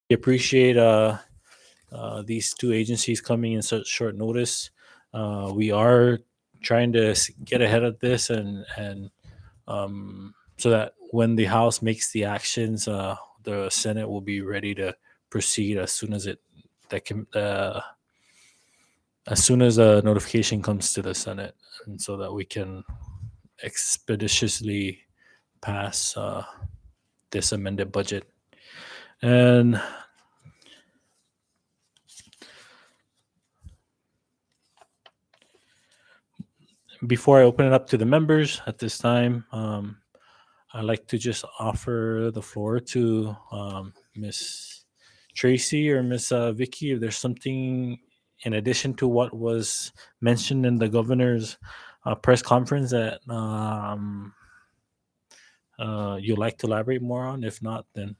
We appreciate these two agencies coming in such short notice. We are trying to get ahead of this and so that when the House makes the actions, the Senate will be ready to proceed as soon as as soon as a notification comes to the Senate, and so that we can expeditiously pass this amended budget. And before I open it up to the members at this time, I'd like to just offer the floor to Miss Tracy or Miss Vicky if there's something in addition to what was mentioned in the governor's press conference that you'd like to elaborate more on. If not, then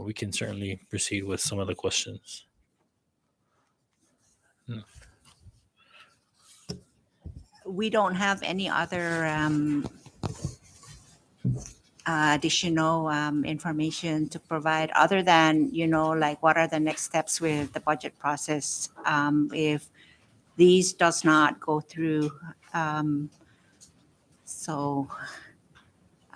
we can certainly proceed with some of the questions. We don't have any other additional information to provide other than, like what are the next steps with the budget process if these does not go through. So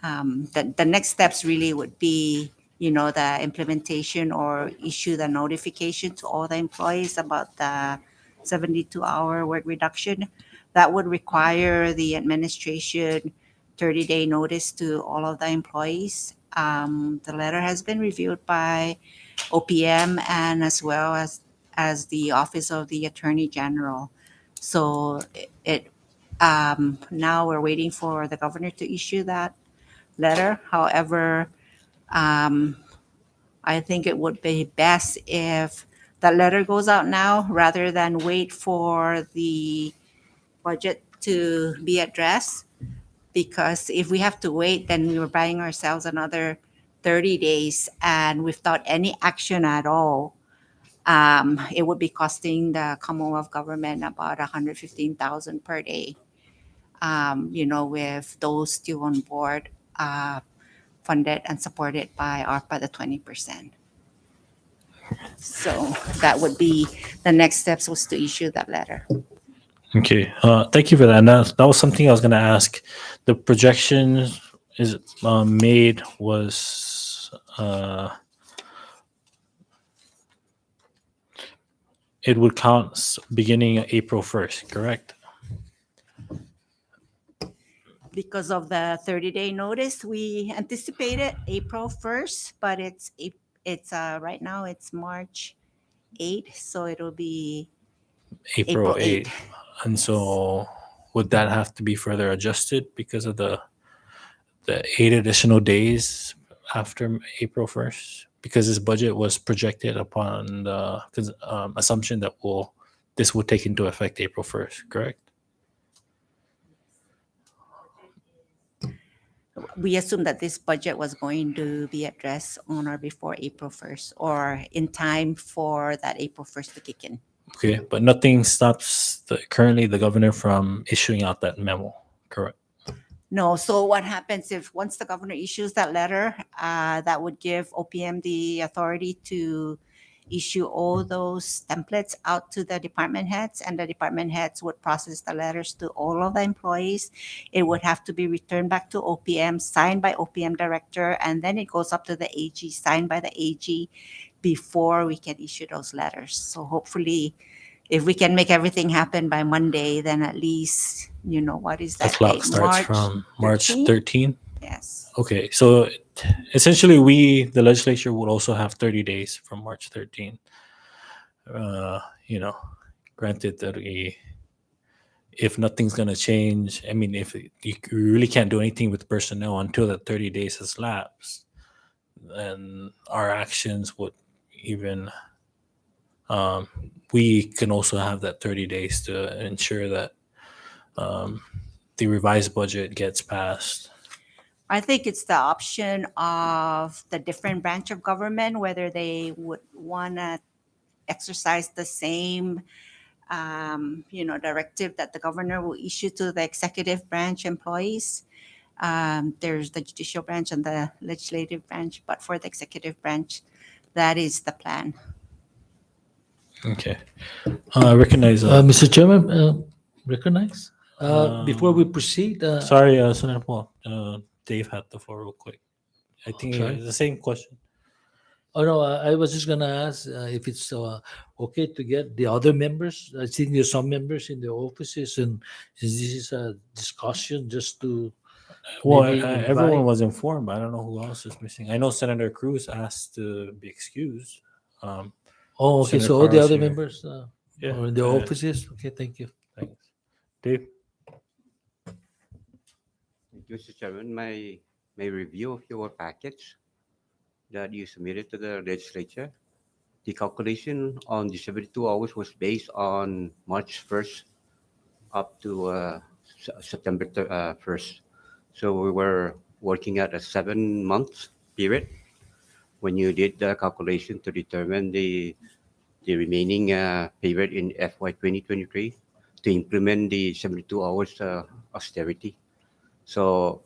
the next steps really would be, the implementation or issue the notification to all the employees about the 72-hour work reduction. That would require the administration 30-day notice to all of the employees. The letter has been reviewed by OPM and as well as the Office of the Attorney General. So now we're waiting for the governor to issue that letter. However, I think it would be best if that letter goes out now rather than wait for the budget to be addressed. Because if we have to wait, then we're buying ourselves another 30 days and without any action at all. It would be costing the Commonwealth government about $115,000 per day. With those still on board, funded and supported by ARPA, the 20%. So that would be the next steps, was to issue that letter. Okay, thank you for that. And that was something I was going to ask. The projection is made was it would count beginning April 1st, correct? Because of the 30-day notice, we anticipated April 1st, but it's right now it's March 8th, so it'll be April April 8th. 8th. And so would that have to be further adjusted because of the 8 additional days after April 1st? Because this budget was projected upon the assumption that this will take into effect April 1st, correct? We assume that this budget was going to be addressed on or before April 1st or in time for that April 1st to kick in. Okay, but nothing stops currently the governor from issuing out that memo, correct? No. So what happens if once the governor issues that letter, that would give OPM the authority to issue all those templates out to the department heads, and the department heads would process the letters to all of the employees. It would have to be returned back to OPM, signed by OPM director, and then it goes up to the AG, signed by the AG before we can issue those letters. So hopefully, if we can make everything happen by Monday, then at least, what is that The clock date? starts from March 13th? 13th? Yes. Okay, so essentially the legislature would also have 30 days from March 13th. Granted that if nothing's going to change, I mean, if you really can't do anything with personnel until the 30 days has lapsed, then our actions would even, we can also have that 30 days to ensure that the revised budget gets passed. I think it's the option of the different branch of government, whether they would want to exercise the same, directive that the governor will issue to the executive branch employees. There's the judicial branch and the legislative branch, but for the executive branch, that is the plan. Okay. Recognize. Mr. Chairman, recognize. Before we proceed, Sorry, Senator Paul. Dave had the floor real quick. I think Sorry? it's the same question. oh no, I was just gonna ask if it's okay to get the other members. I think there's some members in the offices, and since this is a discussion, just to Well, maybe everyone invite- was informed. But I don't know who else is missing. I know Senator Cruz asked to be excused. Oh, okay. Senator So all the Carl's other here. members Yeah. are in the offices. Okay, thank you. Thanks. Dave. Thank you, Mr. Chairman. My review of your package that you submitted to the legislature, the calculation on the 72 hours was based on March 1st up to September 1st. So we were working at a 7 month period when you did the calculation to determine the remaining period in FY 2023 to implement the 72 hours austerity. So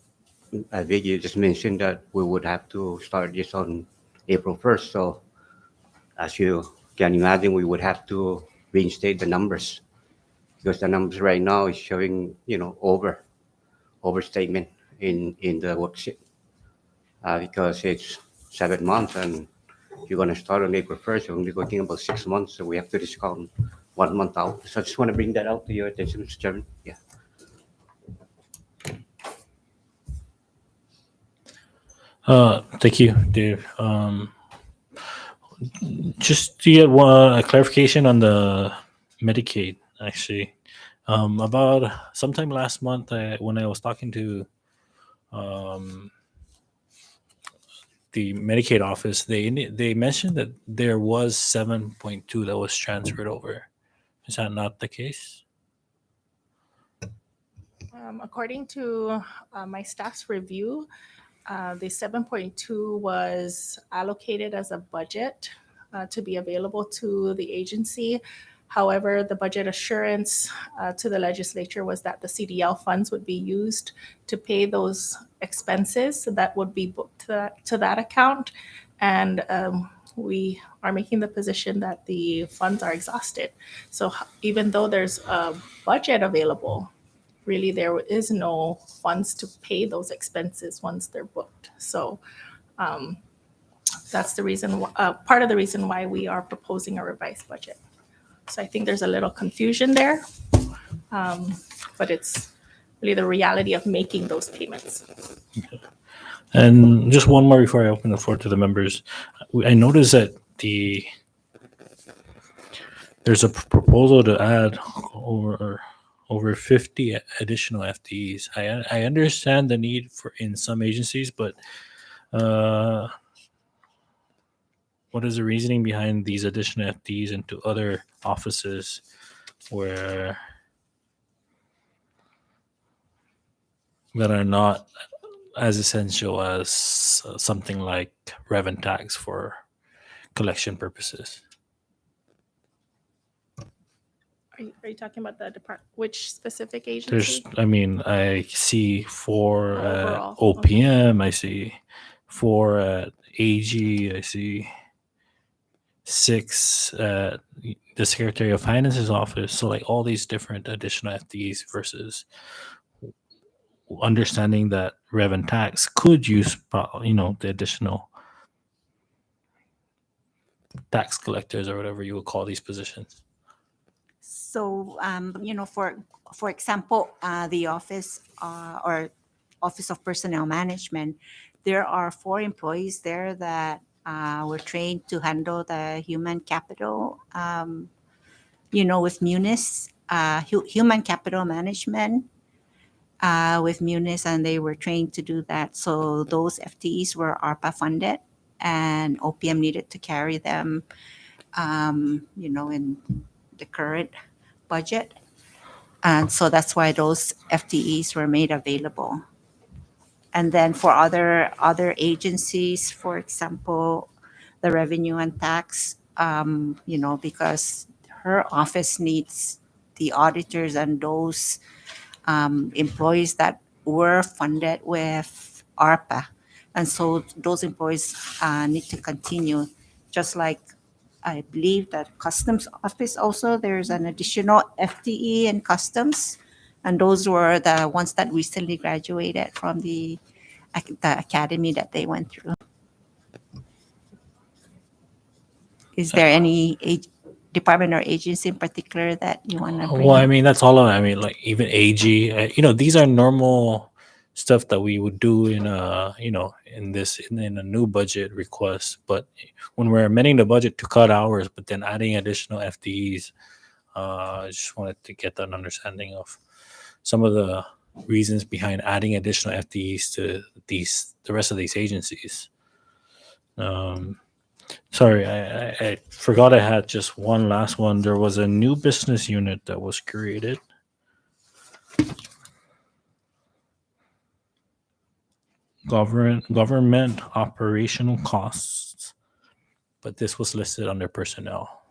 I think you just mentioned that we would have to start this on April 1st. So as you can imagine, we would have to reinstate the numbers because the numbers right now is showing, overstatement in the worksheet because it's 7 months and you're going to start on April 1st. You're only working about 6 months. So we have to discount 1 month out. So I just want to bring that out to your attention, Mr. Chairman. Yeah. Thank you, Dave. Just to get a clarification on the Medicaid, actually. About sometime last month, when I was talking to the Medicaid office, they mentioned that there was 7.2 that was transferred over. Is that not the case? According to my staff's review, the 7.2 was allocated as a budget to be available to the agency. However, the budget assurance to the legislature was that the CDL funds would be used to pay those expenses that would be booked to that account. And we are making the position that the funds are exhausted. So even though there's a budget available, really there is no funds to pay those expenses once they're booked. So that's the reason, part of the reason why we are proposing a revised budget. So I think there's a little confusion there, but it's really the reality of making those payments. And just one more before I open the floor to the members. I noticed that there's a proposal to add over 50 additional FTEs. I understand the need for in some agencies, but what is the reasoning behind these additional FTEs into other offices that are not as essential as something like rev and tax for collection purposes? Are you talking about the department? Which specific agency? I see 4 at Overall, OPM, I see 4 at AG, I see 6 at the Secretary of Finance's office. So like all these different additional FTEs versus understanding that rev and tax could use, the additional tax collectors or whatever you would call these positions. So, for example, the office or Office of Personnel Management, there are 4 employees there that were trained to handle the human capital, with Munis, human capital management with Munis, and they were trained to do that. So those FTEs were ARPA funded, and OPM needed to carry them, in the current budget. And so that's why those FTEs were made available. And then for other agencies, for example, the revenue and tax, because her office needs the auditors and those employees that were funded with ARPA. And so those employees need to continue just like I believe that customs office also, there's an additional FTE in customs. And those were the ones that recently graduated from the academy that they went through. Is there any department or agency in particular that you want to bring Well, I up? mean, that's all of it. I mean, like even AG, these are normal stuff that we would do in in a new budget request. But when we're amending the budget to cut hours, but then adding additional FTEs, I just wanted to get an understanding of some of the reasons behind adding additional FTEs to the rest of these agencies. Sorry, I forgot I had just one last one. There was a new business unit that was created. Government operational costs, but this was listed under personnel.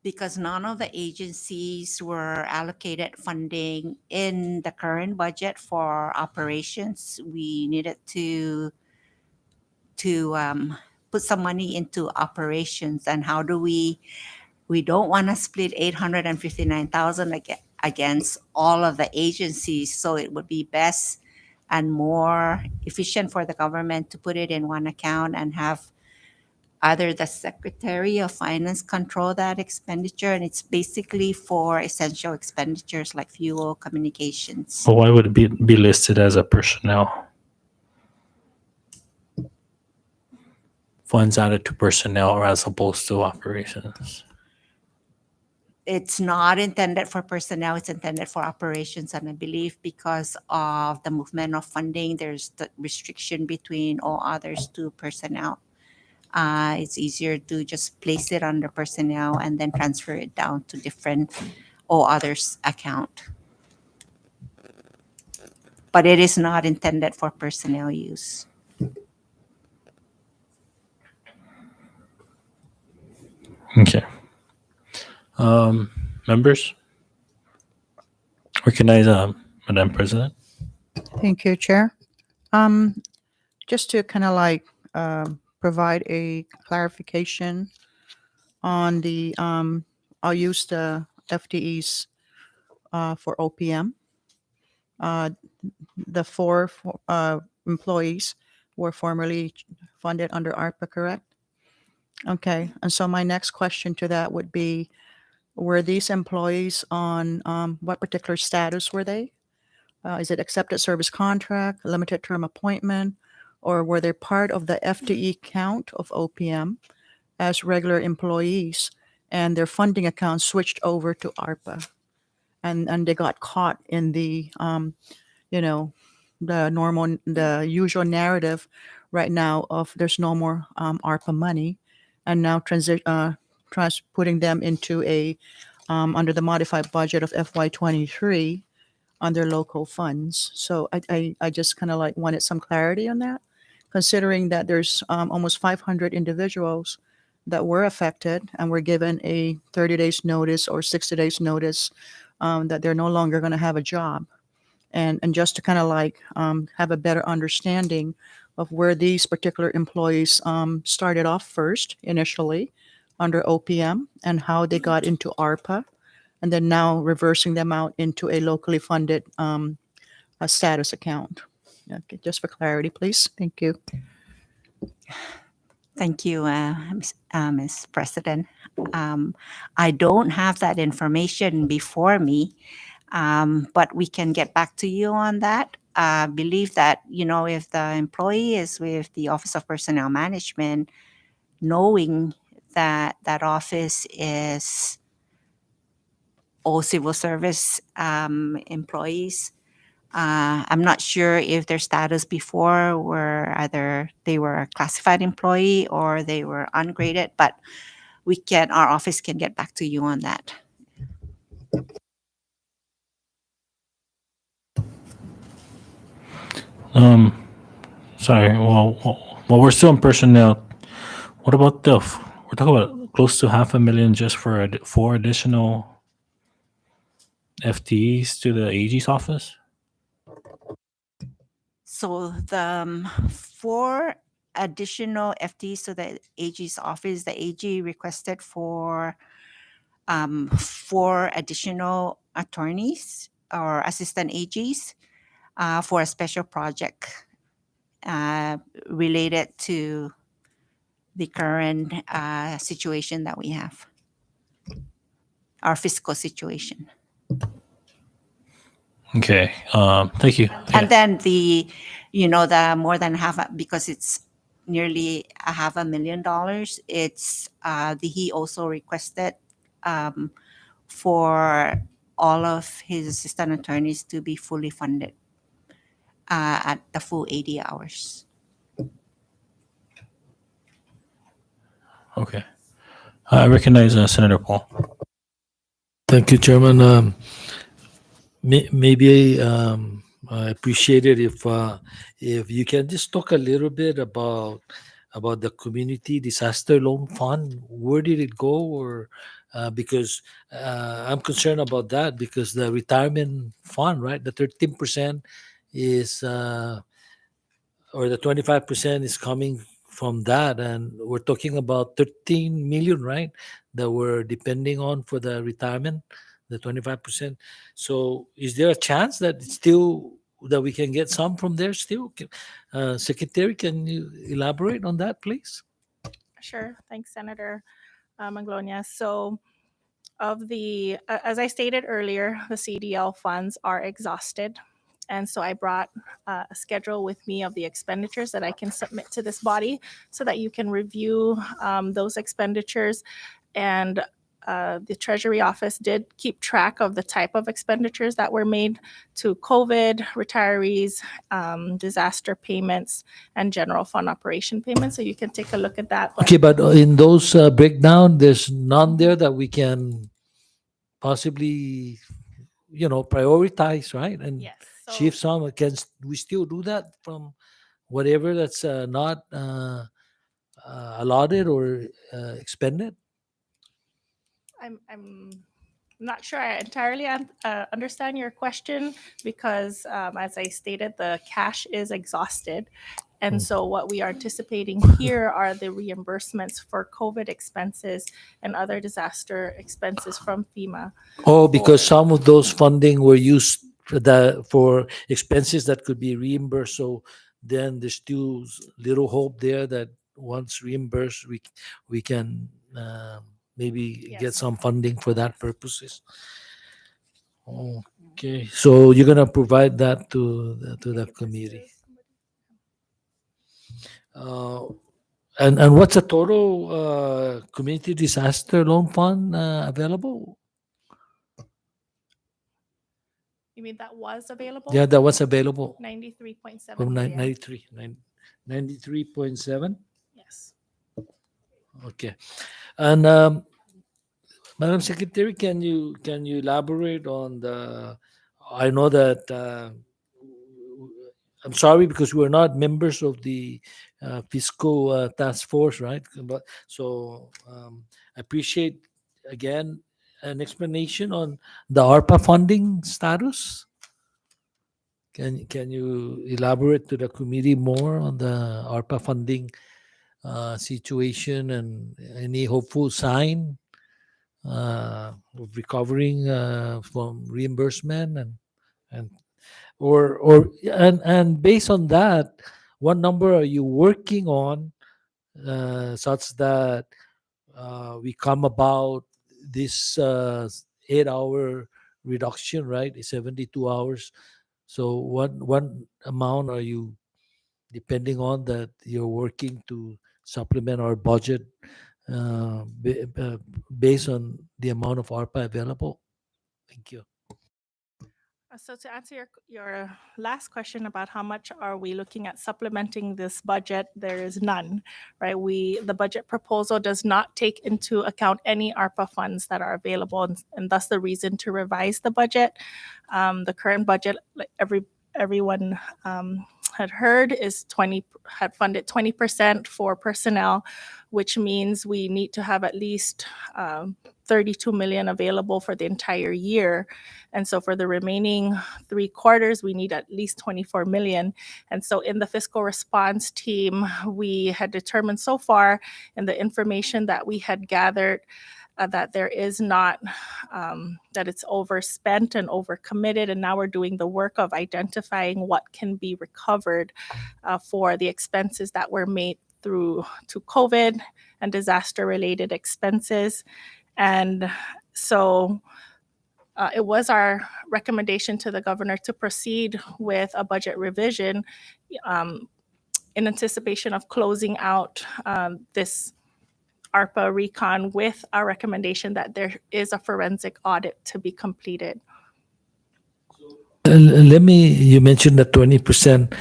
Because none of the agencies were allocated funding in the current budget for operations, we needed to put some money into operations. And how do we don't want to split 859,000 against all of the agencies, so it would be best and more efficient for the government to put it in one account and have either the Secretary of Finance control that expenditure, and it's basically for essential expenditures like fuel, communications. So why would it be listed as a personnel? Funds added to personnel or as opposed to operations. It's not intended for personnel, it's intended for operations. And I believe because of the movement of funding, there's the restriction between all others to personnel. It's easier to just place it under personnel and then transfer it down to different all others account. But it is not intended for personnel use. Okay. Members, recognize Madam President. Thank you, Chair. Just to kind of like provide a clarification on the, I'll use the FTEs for OPM. The four employees were formerly funded under ARPA, correct? Okay, and so my next question to that would be, were these employees on what particular status were they? Is it accepted service contract, limited term appointment, or were they part of the FTE count of OPM as regular employees and their funding account switched over to ARPA? And they got caught in the, the usual narrative right now of there's no more ARPA money, and now putting them into a under the modified budget of FY23 under local funds. So I just kind of like wanted some clarity on that, considering that there's almost 500 individuals that were affected and were given a 30 days notice or 60 days notice that they're no longer going to have a job. And just to kind of like have a better understanding of where these particular employees started off first initially under OPM and how they got into ARPA, and then now reversing them out into a locally funded a status account. Okay, just for clarity, please. Thank you. Thank you, Ms. President. I don't have that information before me, but we can get back to you on that. I believe that, if the employee is with the Office of Personnel Management, knowing that that office is all civil service employees, I'm not sure if their status before were either they were a classified employee or they were ungraded, but our office can get back to you on that. Sorry. Well, we're still in personnel. What about we're talking about close to 500,000 just for 4 additional FTEs to the AG's office? So the 4 additional FTEs to the AG's office. The AG requested for 4 additional attorneys or assistant AGs for a special project related to the current situation that we have, our fiscal situation. Okay. Thank you. And then the more than half, because it's nearly $500,000. It's he also requested for all of his assistant attorneys to be fully funded at the full 80 hours. Okay. I recognize Senator Paul. Thank you, Chairman. Maybe I appreciate it if you can just talk a little bit about the community disaster loan fund. Where did it go? Or because I'm concerned about that, because the retirement fund, right? The 13% is or the 25% is coming from that, and we're talking about 13 million, right? That we're depending on for the retirement, the 25%. So is there a chance that it's still that we can get some from there still? Secretary, can you elaborate on that, please? Sure. Thanks, Senator Maglonia. So of the, as I stated earlier, the CDL funds are exhausted. And so I brought a schedule with me of the expenditures that I can submit to this body so that you can review those expenditures. And the Treasury Office did keep track of the type of expenditures that were made to COVID, retirees, disaster payments, and general fund operation payments. So you can take a look at that. Okay, but in those breakdown, there's none there that we can possibly, prioritize, right? And Yes. So, shift some. Can we still do that from whatever that's not allotted or expended? I'm not sure I entirely understand your question because, as I stated, the cash is exhausted. And so what we are anticipating here are the reimbursements for COVID expenses and other disaster expenses from FEMA. Oh, because some of those funding were used for expenses that could be reimbursed. So then there's still little hope there that once reimbursed, we can maybe get Yes. some funding for that purposes. Okay, so you're gonna provide that to the committee. And what's the total community disaster loan fund available? You mean that was available? Yeah, that was available. 93.7 From million. 93.7. Yes. Okay, and Madam Secretary, can you elaborate on the? I know that I'm sorry because we're not members of the fiscal task force, right? But so I appreciate again an explanation on the ARPA funding status. Can you elaborate to the committee more on the ARPA funding situation and any hopeful sign of recovering from reimbursement and and based on that, what number are you working on such that we come about this 8-hour reduction, right? 72 hours. So what amount are you depending on that you're working to supplement our budget based on the amount of ARPA available? Thank you. So to answer your last question about how much are we looking at supplementing this budget, there is none, right? The budget proposal does not take into account any ARPA funds that are available, and thus the reason to revise the budget. The current budget, like everyone had heard, had funded 20% for personnel, which means we need to have at least 32 million available for the entire year. And so for the remaining 3 quarters, we need at least 24 million. And so in the fiscal response team, we had determined so far in the information that we had gathered that there is not, that it's overspent and overcommitted. And now we're doing the work of identifying what can be recovered for the expenses that were made through to COVID and disaster-related expenses. And so it was our recommendation to the governor to proceed with a budget revision in anticipation of closing out this ARPA recon with our recommendation that there is a forensic audit to be completed. You mentioned that 20%,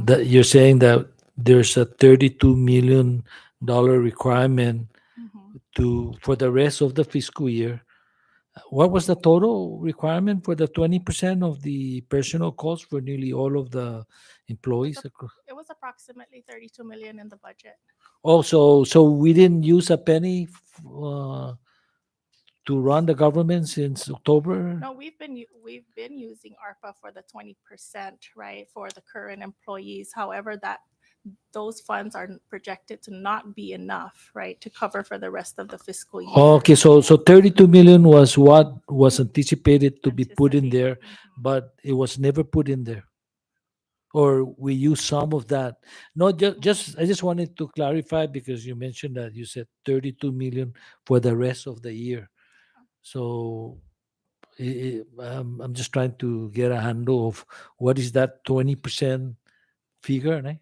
that you're saying that there's a $32 million requirement for the rest of the fiscal year. What was the total requirement for the 20% of the personal costs for nearly all of the employees? It was approximately 32 million in the budget. Oh, so we didn't use a penny to run the government since October? No, we've been using ARPA for the 20%, right, for the current employees. However, those funds are projected to not be enough, right, to cover for the rest of the fiscal year. Okay, so 32 million was what was anticipated to be put in there, but it was never put in there. Or we use some of that. No, I just wanted to clarify because you mentioned that you said 32 million for the rest of the year. So I'm just trying to get a handle of what is that 20% figure.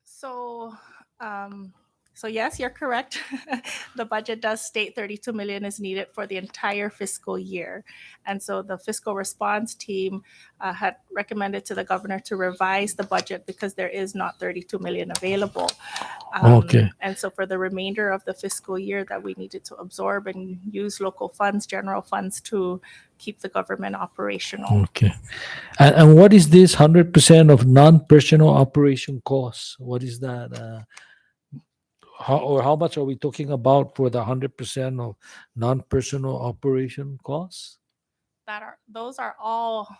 So, so yes, you're correct. The budget does state 32 million is needed for the entire fiscal year. And so the fiscal response team had recommended to the governor to revise the budget because there is not 32 million available. Okay. And so for the remainder of the fiscal year that we needed to absorb and use local funds, general funds to keep the government operational. Okay. And what is this 100% of non-personal operation costs? What is that? How much are we talking about for the 100% of non-personal operation costs? Those are all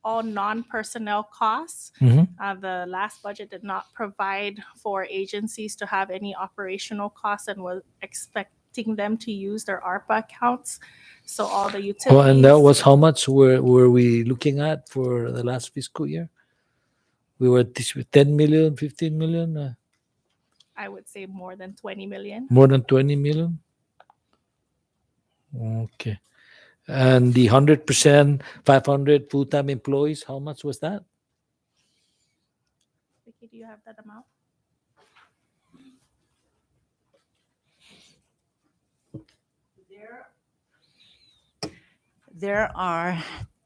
non-personnel costs. Mhm. The last budget did not provide for agencies to have any operational costs and was expecting them to use their ARPA accounts. So all the utilities. Oh, and that was how much were we looking at for the last fiscal year? We were 10 million, 15 million, I would say more than 20 million. more than 20 million? Okay. And the 100%, 500 full-time employees, how much was that? Vicky, do you have that amount? There are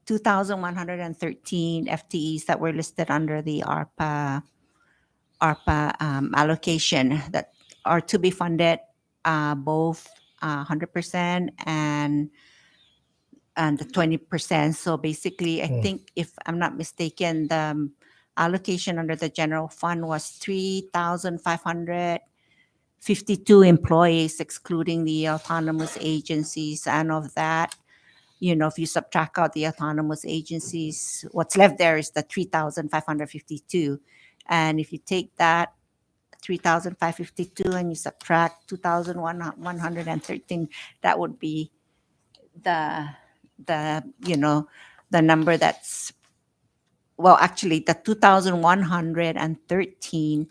2,113 FTEs that were listed under the ARPA allocation that are to be funded, both 100% and the 20%. So basically, I think if I'm not mistaken, the allocation under the general fund was 3,552 employees, excluding the autonomous agencies. And of that, if you subtract out the autonomous agencies, what's left there is the 3,552. And if you take that 3,552 and you subtract 2,113, that would be the number that's, well, actually the 2,113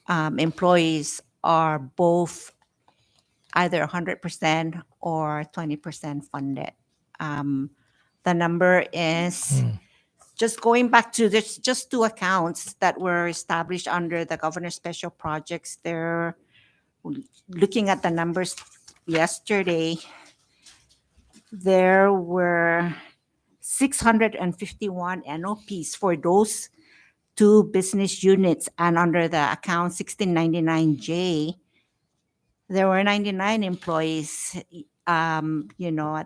employees are both either 100% or 20% funded. The number is just going back to this, just 2 accounts that were established under the governor's special projects. They're looking at the numbers yesterday. There were 651 NOPs for those 2 business units, and under the account 1699J, there were 99 employees, at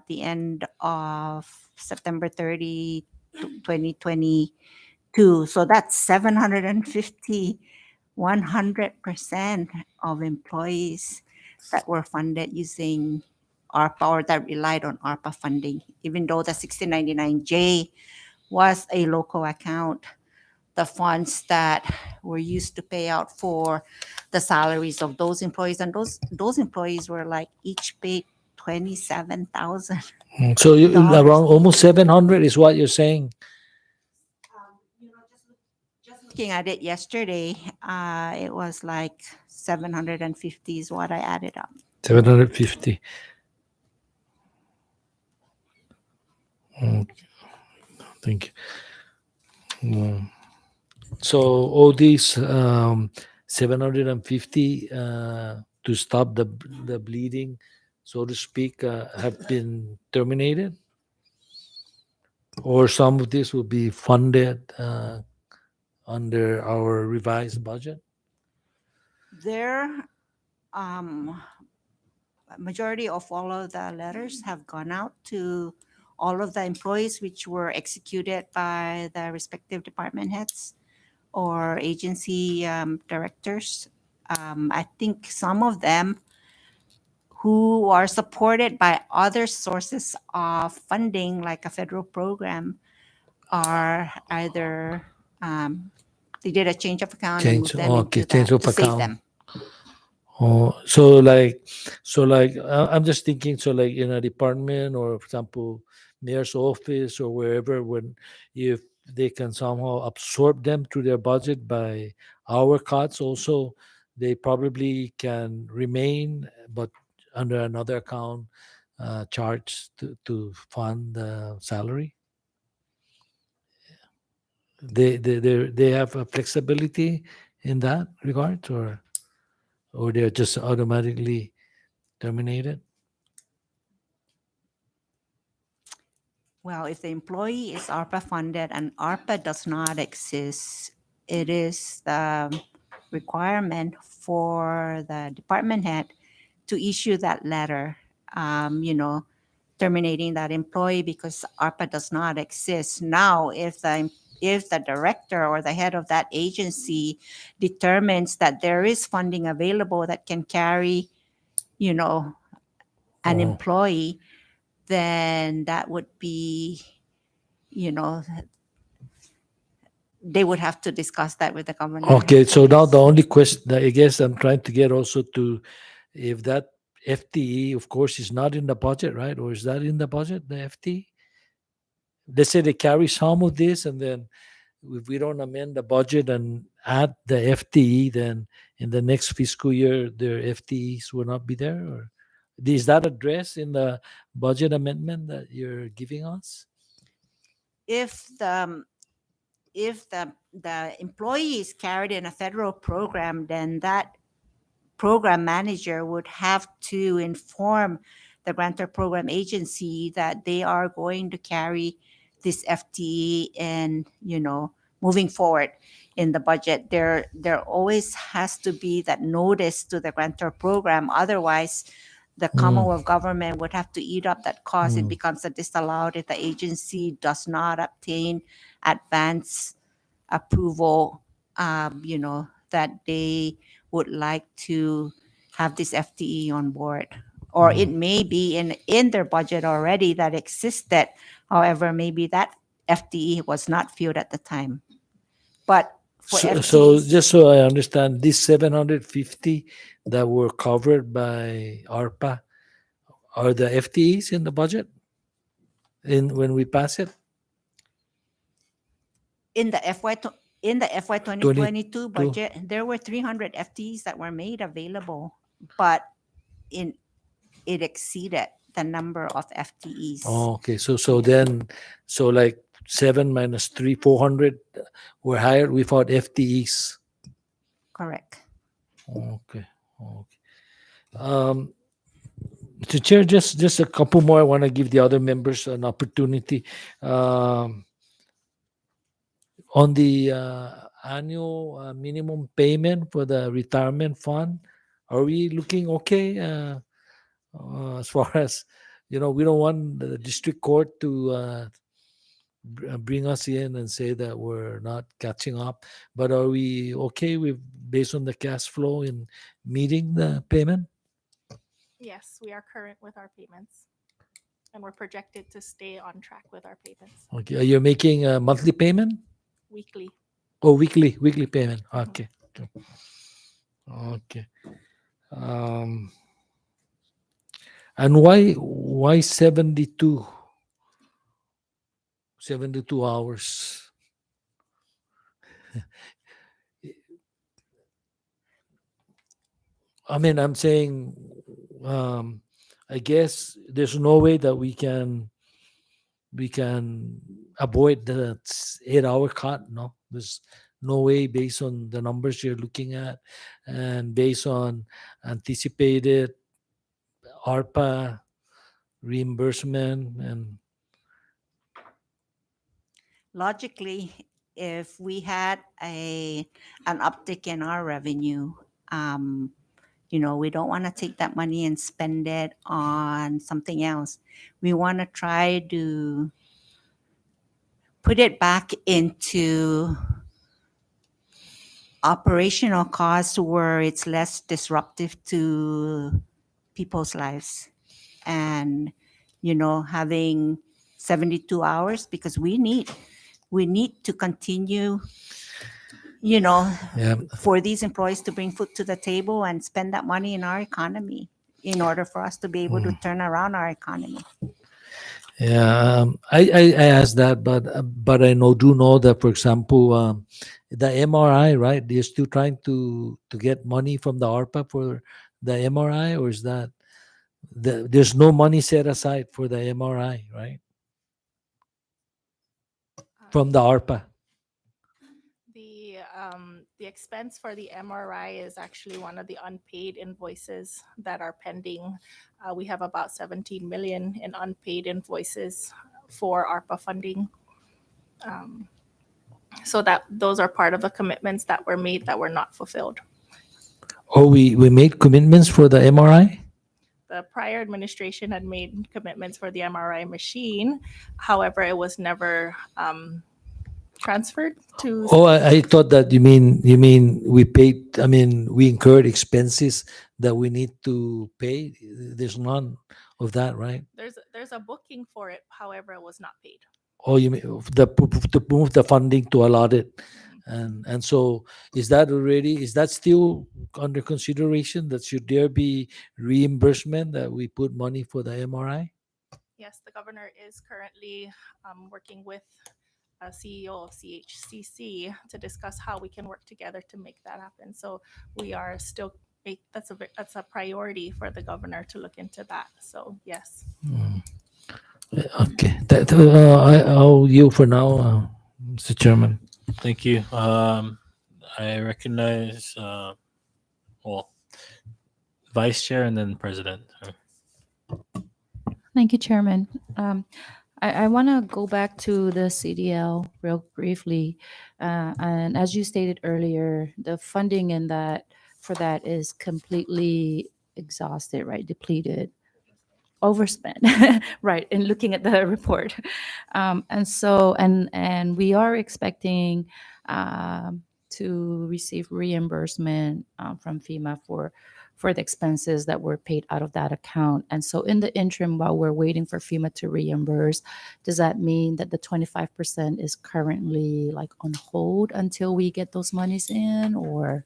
the end of September 30, 2022. So that's 750, 100% of employees. that were funded using ARPA or that relied on ARPA funding, even though the 1699J was a local account. The funds that were used to pay out for the salaries of those employees, and those employees were like each paid $27,000. So Dollars. around almost 700 is what you're saying. Just looking at it yesterday, it was like 750 is what I added up. 750. Thank you. So all these 750 to stop the bleeding, so to speak, have been terminated, or some of this will be funded under our revised budget. There, majority of all of the letters have gone out to all of the employees which were executed by the respective department heads or agency directors. I think some of them who are supported by other sources of funding, like a federal program, are either they did a change of account and moved them into change that of to save account. them. Oh, I'm just thinking, so like in a department or, for example, mayor's office or wherever, when if they can somehow absorb them through their budget by our cuts, also they probably can remain, but under another account, charged to fund the salary. They have a flexibility in that regard, or they're just automatically terminated. Well, if the employee is ARPA funded and ARPA does not exist, it is the requirement for the department head to issue that letter, terminating that employee because ARPA does not exist. Now, if the director or the head of that agency determines that there is funding available that can carry, an Oh. employee, then that would be, they would have to discuss that with the governor. Okay, so I now guess. the only question I guess I'm trying to get also to, if that FTE, of course, is not in the budget, right? Or is that in the budget, the FTE? They say they carry some of this, and then if we don't amend the budget and add the FTE, then in the next fiscal year, their FTEs will not be there? Or is that addressed in the budget amendment that you're giving us? If the employee is carried in a federal program, then that program manager would have to inform the grantor program agency that they are going to carry this FTE and, moving forward in the budget. There always has to be that notice to the grantor program. Otherwise, the Commonwealth government would have to eat up that cost. It becomes a disallowed if the agency does not obtain advance approval, that they would like to have this FTE on board. Or it may be in their budget already that existed. However, maybe that FTE was not filled at the time. But for So FTEs, just so I understand, these 750 that were covered by ARPA are the FTEs in the budget when we pass it? in the FY 2022 budget, there were 300 FTEs that were made available, but it exceeded the number of FTEs. Oh, okay. So like 7 minus 3, 400 were hired without FTEs. Correct. Okay. Mr. Chair, just a couple more. I want to give the other members an opportunity. On the annual minimum payment for the retirement fund, are we looking okay? As far as, we don't want the district court to bring us in and say that we're not catching up. But are we okay with, based on the cash flow, in meeting the payment? Yes, we are current with our payments, and we're projected to stay on track with our payments Okay, you're making a monthly payment? weekly. Oh, weekly payment. Mhm. Okay. Okay. Um, and why 72 hours? I mean, I'm saying, um, I guess there's no way that we can avoid the 8 hour cut. No, there's no way based on the numbers you're looking at and based on anticipated ARPA reimbursement and Logically, if we had an uptick in our revenue, um, we don't want to take that money and spend it on something else. We want to try to put it back into operational costs where it's less disruptive to people's lives. And, having 72 hours because we need to continue, yeah. for these employees to bring food to the table and spend that money in our economy in order for us to be able to turn around our economy. Yeah, I asked that, but I do know that, for example, the MRI, right? They're still trying to get money from the ARPA for the MRI, or is that there's no money set aside for the MRI, right? From the ARPA. The expense for the MRI is actually one of the unpaid invoices that are pending. We have about 17 million in unpaid invoices for ARPA funding. So that those are part of the commitments that were made that were not fulfilled. Oh, we made commitments for the MRI. The prior administration had made commitments for the MRI machine. However, it was never transferred to. Oh, I thought that you mean we paid. I mean, we incurred expenses that we need to pay. There's none of that, right? There's a booking for it. However, it was not paid. Oh, you mean to move the funding to allot it, and so is that still under consideration? That should there be reimbursement that we put money for the MRI? Yes, the governor is currently working with a CEO of CHCC to discuss how we can work together to make that happen. So we are still that's a priority for the governor to look into that. So yes. Okay, I'll yield for now, Mr. Chairman. Thank you. I recognize, Vice Chair and then President. Thank you, Chairman. I want to go back to the CDL real briefly. And as you stated earlier, the funding for that is completely exhausted, right? Depleted, overspent, right? In looking at the report. And we are expecting to receive reimbursement from FEMA for the expenses that were paid out of that account. And so in the interim, while we're waiting for FEMA to reimburse, does that mean that the 25% is currently like on hold until we get those monies in? Or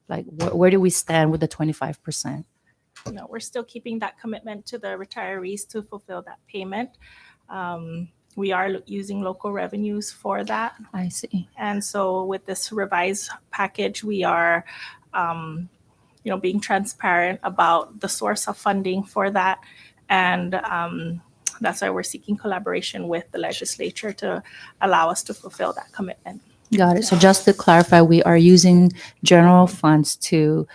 like where do we stand with the 25%? No, we're still keeping that commitment to the retirees to fulfill that payment. We are using local revenues for that. I see. And so with this revised package, we are being transparent about the source of funding for that. And that's why we're seeking collaboration with the legislature to allow us to fulfill that commitment. Got it. So just to clarify, we are using general funds to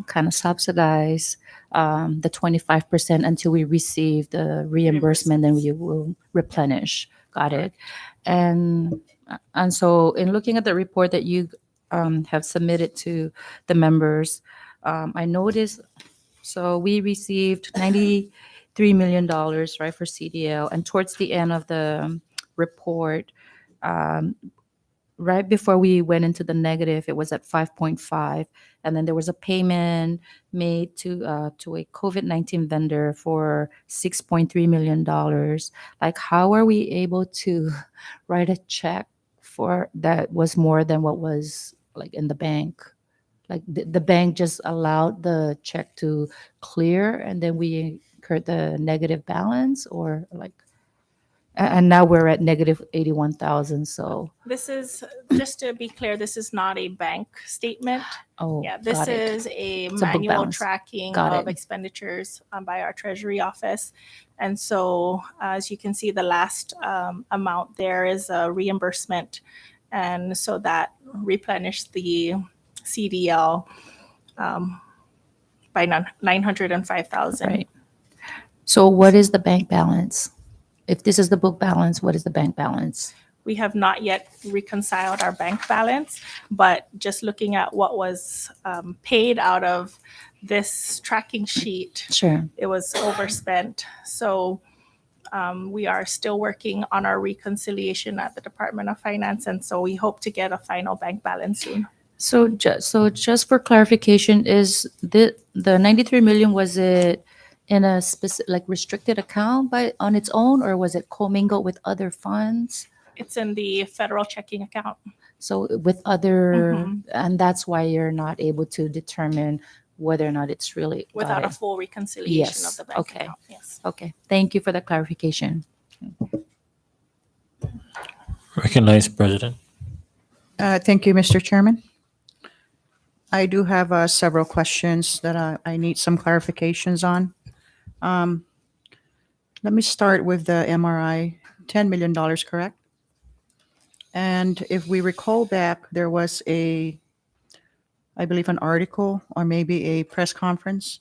kind of subsidize the 25% until we receive the reimbursement, then we will replenish. Got it. And so in looking at the report that you have submitted to the members, I noticed, so we received $93 million, right, for CDL. And towards the end of the report, right before we went into the negative, it was at 5.5, and then there was a payment made to a COVID-19 vendor for $6.3 million. Like, how are we able to write a check for that was more than what was like in the bank? Like the bank just allowed the check to clear, and then we incurred the negative balance, or like, and now we're at negative 81,000. So, This is, just to be clear, this is not a bank statement. oh, Yeah, this got it. is a It's a book manual balance. tracking Got of it. expenditures by our treasury office. And so, as you can see, the last amount there is a reimbursement. And so that replenished the CDL by 905,000. Right. So, what is the bank balance? If this is the book balance, what is the bank balance? We have not yet reconciled our bank balance, but just looking at what was paid out of this tracking sheet, Sure. it was overspent. So we are still working on our reconciliation at the Department of Finance, and so we hope to get a final bank balance soon. So, just for clarification, is the 93 million, was it in a specific, like, restricted account by on its own, or was it commingled with other funds? It's in the federal checking account. So with other, Mhm. and that's why you're not able to determine whether or not it's really got Without a it. full reconciliation of Yes, the bank okay. account. Yes. Okay, thank you for the clarification. Recognize President. Thank you, Mr. Chairman. I do have several questions that I need some clarifications on. Let me start with the MRI, $10 million, correct? And if we recall back, there was I believe, an article or maybe a press conference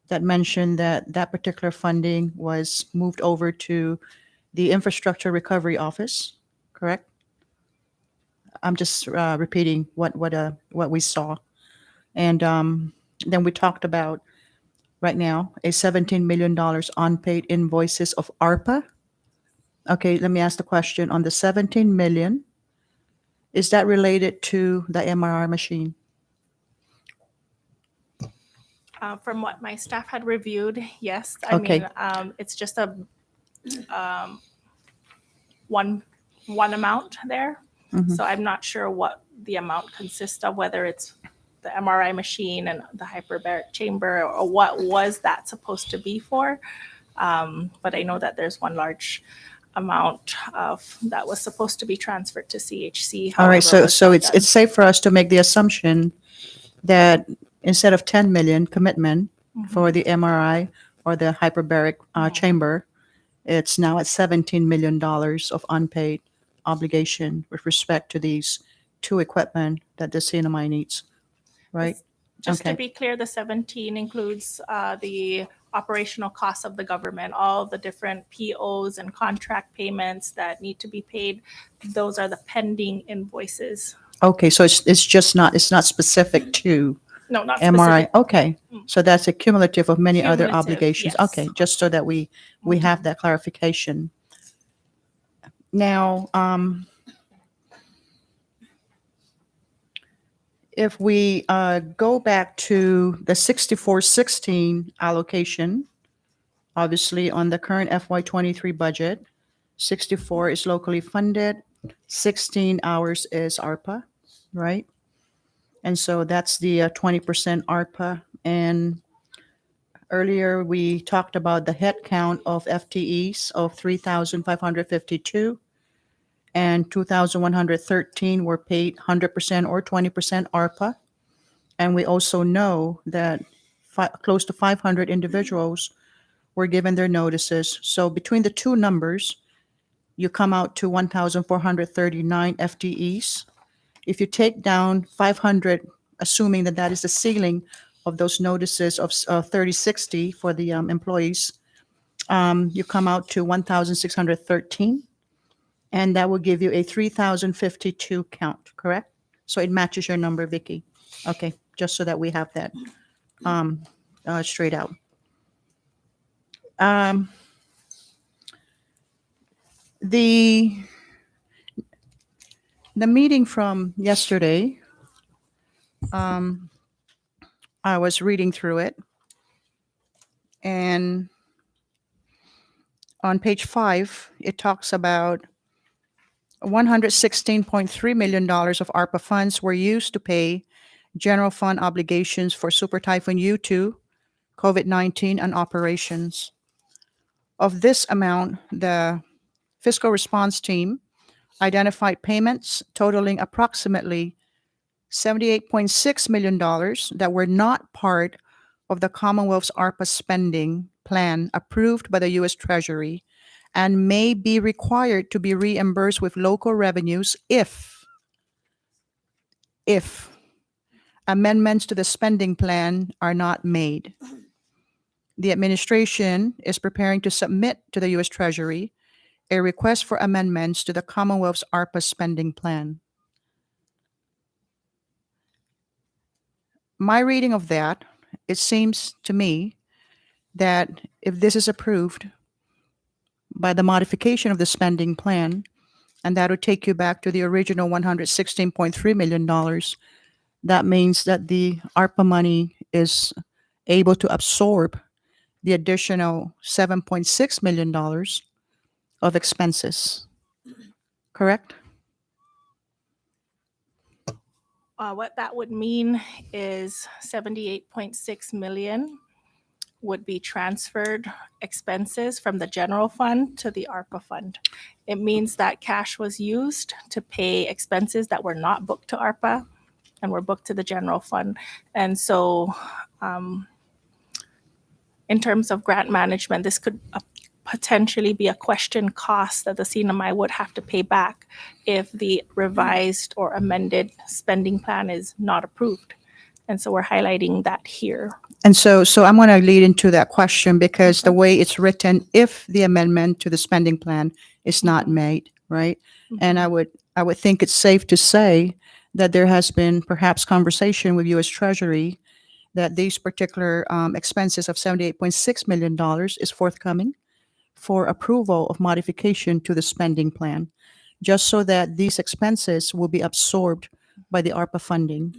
that mentioned that that particular funding was moved over to the Infrastructure Recovery Office, correct? I'm just repeating what we saw. And then we talked about right now a $17 million unpaid invoices of ARPA. Okay, let me ask the question on the 17 million. Is that related to the MRI machine? From what my staff had reviewed, yes. I Okay. mean, it's just a one amount there. Mhm. So I'm not sure what the amount consists of, whether it's the MRI machine and the hyperbaric chamber, or what was that supposed to be for. But I know that there's one large amount of that was supposed to be transferred to CHC. All right, however, was so not it's done. safe for us to make the assumption that instead of 10 million commitment for the MRI or the hyperbaric chamber, it's now at $17 million of unpaid obligation with respect to these two equipment that the CNMI needs, right? Just to Okay. be clear, the 17 includes the operational costs of the government, all the different POs and contract payments that need to be paid. Those are the pending invoices. Okay, so it's not specific to No, not MRI. specific. Okay, so that's a cumulative of many other Cumulative, obligations. yes. Okay, just so that we have that clarification. Now, if we go back to the 6416 allocation, obviously on the current FY23 budget, 64 is locally funded, 16 hours is ARPA, right? And so that's the 20% ARPA. And earlier we talked about the head count of FTEs of 3,552 and 2,113 were paid 100% or 20% ARPA. And we also know that close to 500 individuals were given their notices. So between the two numbers, you come out to 1,439 FTEs. If you take down 500, assuming that that is the ceiling of those notices of 3060 for the employees, you come out to 1,613. And that will give you a 3,052 count, correct? So it matches your number, Vicky. Okay, just so that we have that straight out. The The meeting from yesterday, um, I was reading through it, and on page 5, it talks about $116.3 million of ARPA funds were used to pay general fund obligations for Super Typhoon U2, COVID-19, and operations. Of this amount, the fiscal response team identified payments totaling approximately $78.6 million that were not part of the Commonwealth's ARPA spending plan approved by the U.S. Treasury and may be required to be reimbursed with local revenues if amendments to the spending plan are not made. The administration is preparing to submit to the U.S. Treasury a request for amendments to the Commonwealth's ARPA spending plan. My reading of that, it seems to me that if this is approved by the modification of the spending plan, and that would take you back to the original $116.3 million, that means that the ARPA money is able to absorb the additional $7.6 million of expenses. Correct? What that would mean is 78.6 million would be transferred expenses from the general fund to the ARPA fund. It means that cash was used to pay expenses that were not booked to ARPA and were booked to the general fund. And so in terms of grant management, this could potentially be a question cost that the CNMI would have to pay back if the revised or amended spending plan is not approved. And so we're highlighting that here. And so I'm going to lead into that question because the way it's written, if the amendment to the spending plan is not made, right? And I would think it's safe to say that there has been perhaps conversation with U.S. Treasury that these particular expenses of $78.6 million is forthcoming for approval of modification to the spending plan, just so that these expenses will be absorbed by the ARPA funding.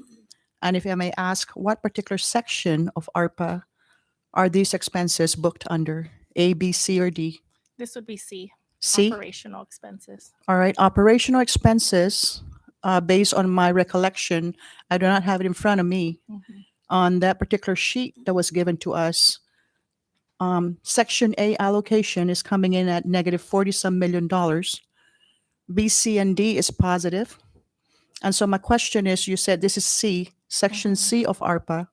And if I may ask, what particular section of ARPA are these expenses booked under? A, B, C, or D? This would be C, C? operational expenses. All right, operational expenses, based on my recollection, I do not have it in front of me. On that particular sheet that was given to us, Section A allocation is coming in at negative 40-some million dollars. B, C, and D is positive. And so my question is, you said this is C, Section C of ARPA.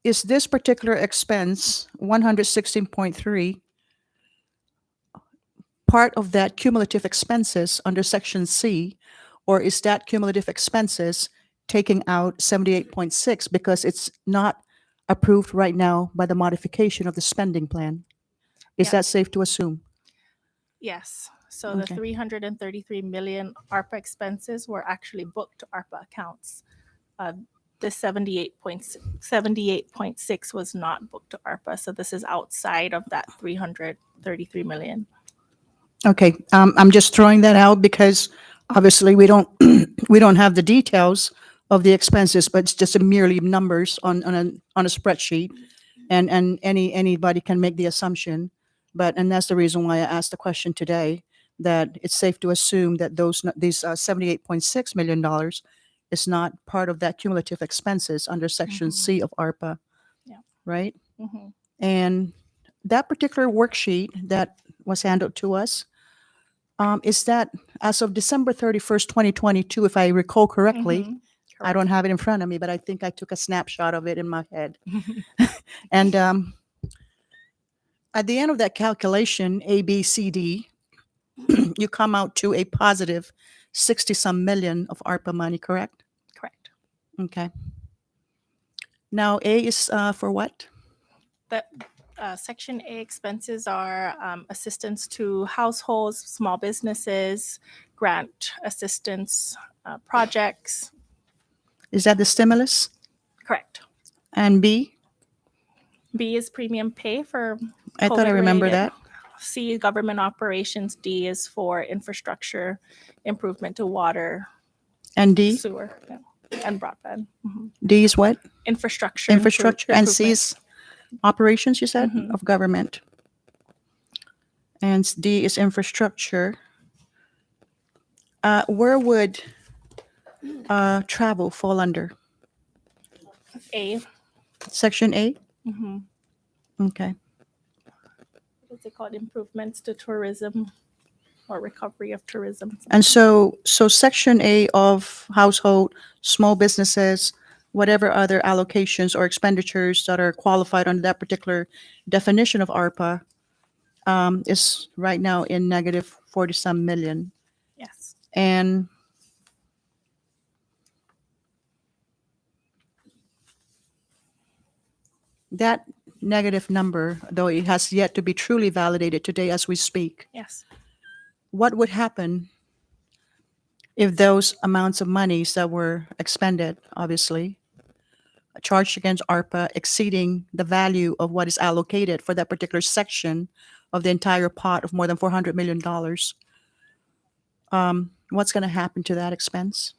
Is this particular expense, 116.3, part of that cumulative expenses under Section C, or is that cumulative expenses taking out 78.6 because it's not approved right now by the modification of the spending plan? Is Yeah. that safe to assume? Yes. So Okay. the 333 million ARPA expenses were actually booked to ARPA accounts. The 78.6 was not booked to ARPA. So this is outside of that 333 million. Okay, I'm just throwing that out because obviously we don't we don't have the details of the expenses, but it's just merely numbers on a spreadsheet, and anybody can make the assumption. And that's the reason why I asked the question today, that it's safe to assume that these $78.6 million is not part of that cumulative expenses under Section C of ARPA. Yeah. Right? Mhm. And that particular worksheet that was handed to us, is that as of December 31st, 2022, if I recall correctly? Mhm. I don't have it in front of me, but I think I took a snapshot of it in my head. And at the end of that calculation, A, B, C, D, you come out to a positive 60-some million of ARPA money, correct? Correct. Okay. Now, A is for what? The Section A expenses are assistance to households, small businesses, grant assistance projects. Is that the stimulus? Correct. And B? B is premium pay for I thought I remember COVID-related that. C, government operations. D is for infrastructure improvement to water, And D? sewer, yeah, and broadband. D is what? Infrastructure. Infrastructure. And C improvement. is operations, you said, Mhm. of government. And D is infrastructure. Where would travel fall under? A. Section A? Mhm. Okay. What's it called? Improvements to tourism or recovery of tourism. And so Section A of household, small businesses, whatever other allocations or expenditures that are qualified under that particular definition of ARPA is right now in negative 40-some million. Yes. And that negative number, though it has yet to be truly validated today as we speak, Yes. what would happen if those amounts of monies that were expended, obviously, charged against ARPA exceeding the value of what is allocated for that particular section of the entire pot of more than $400 million? What's going to happen to that expense?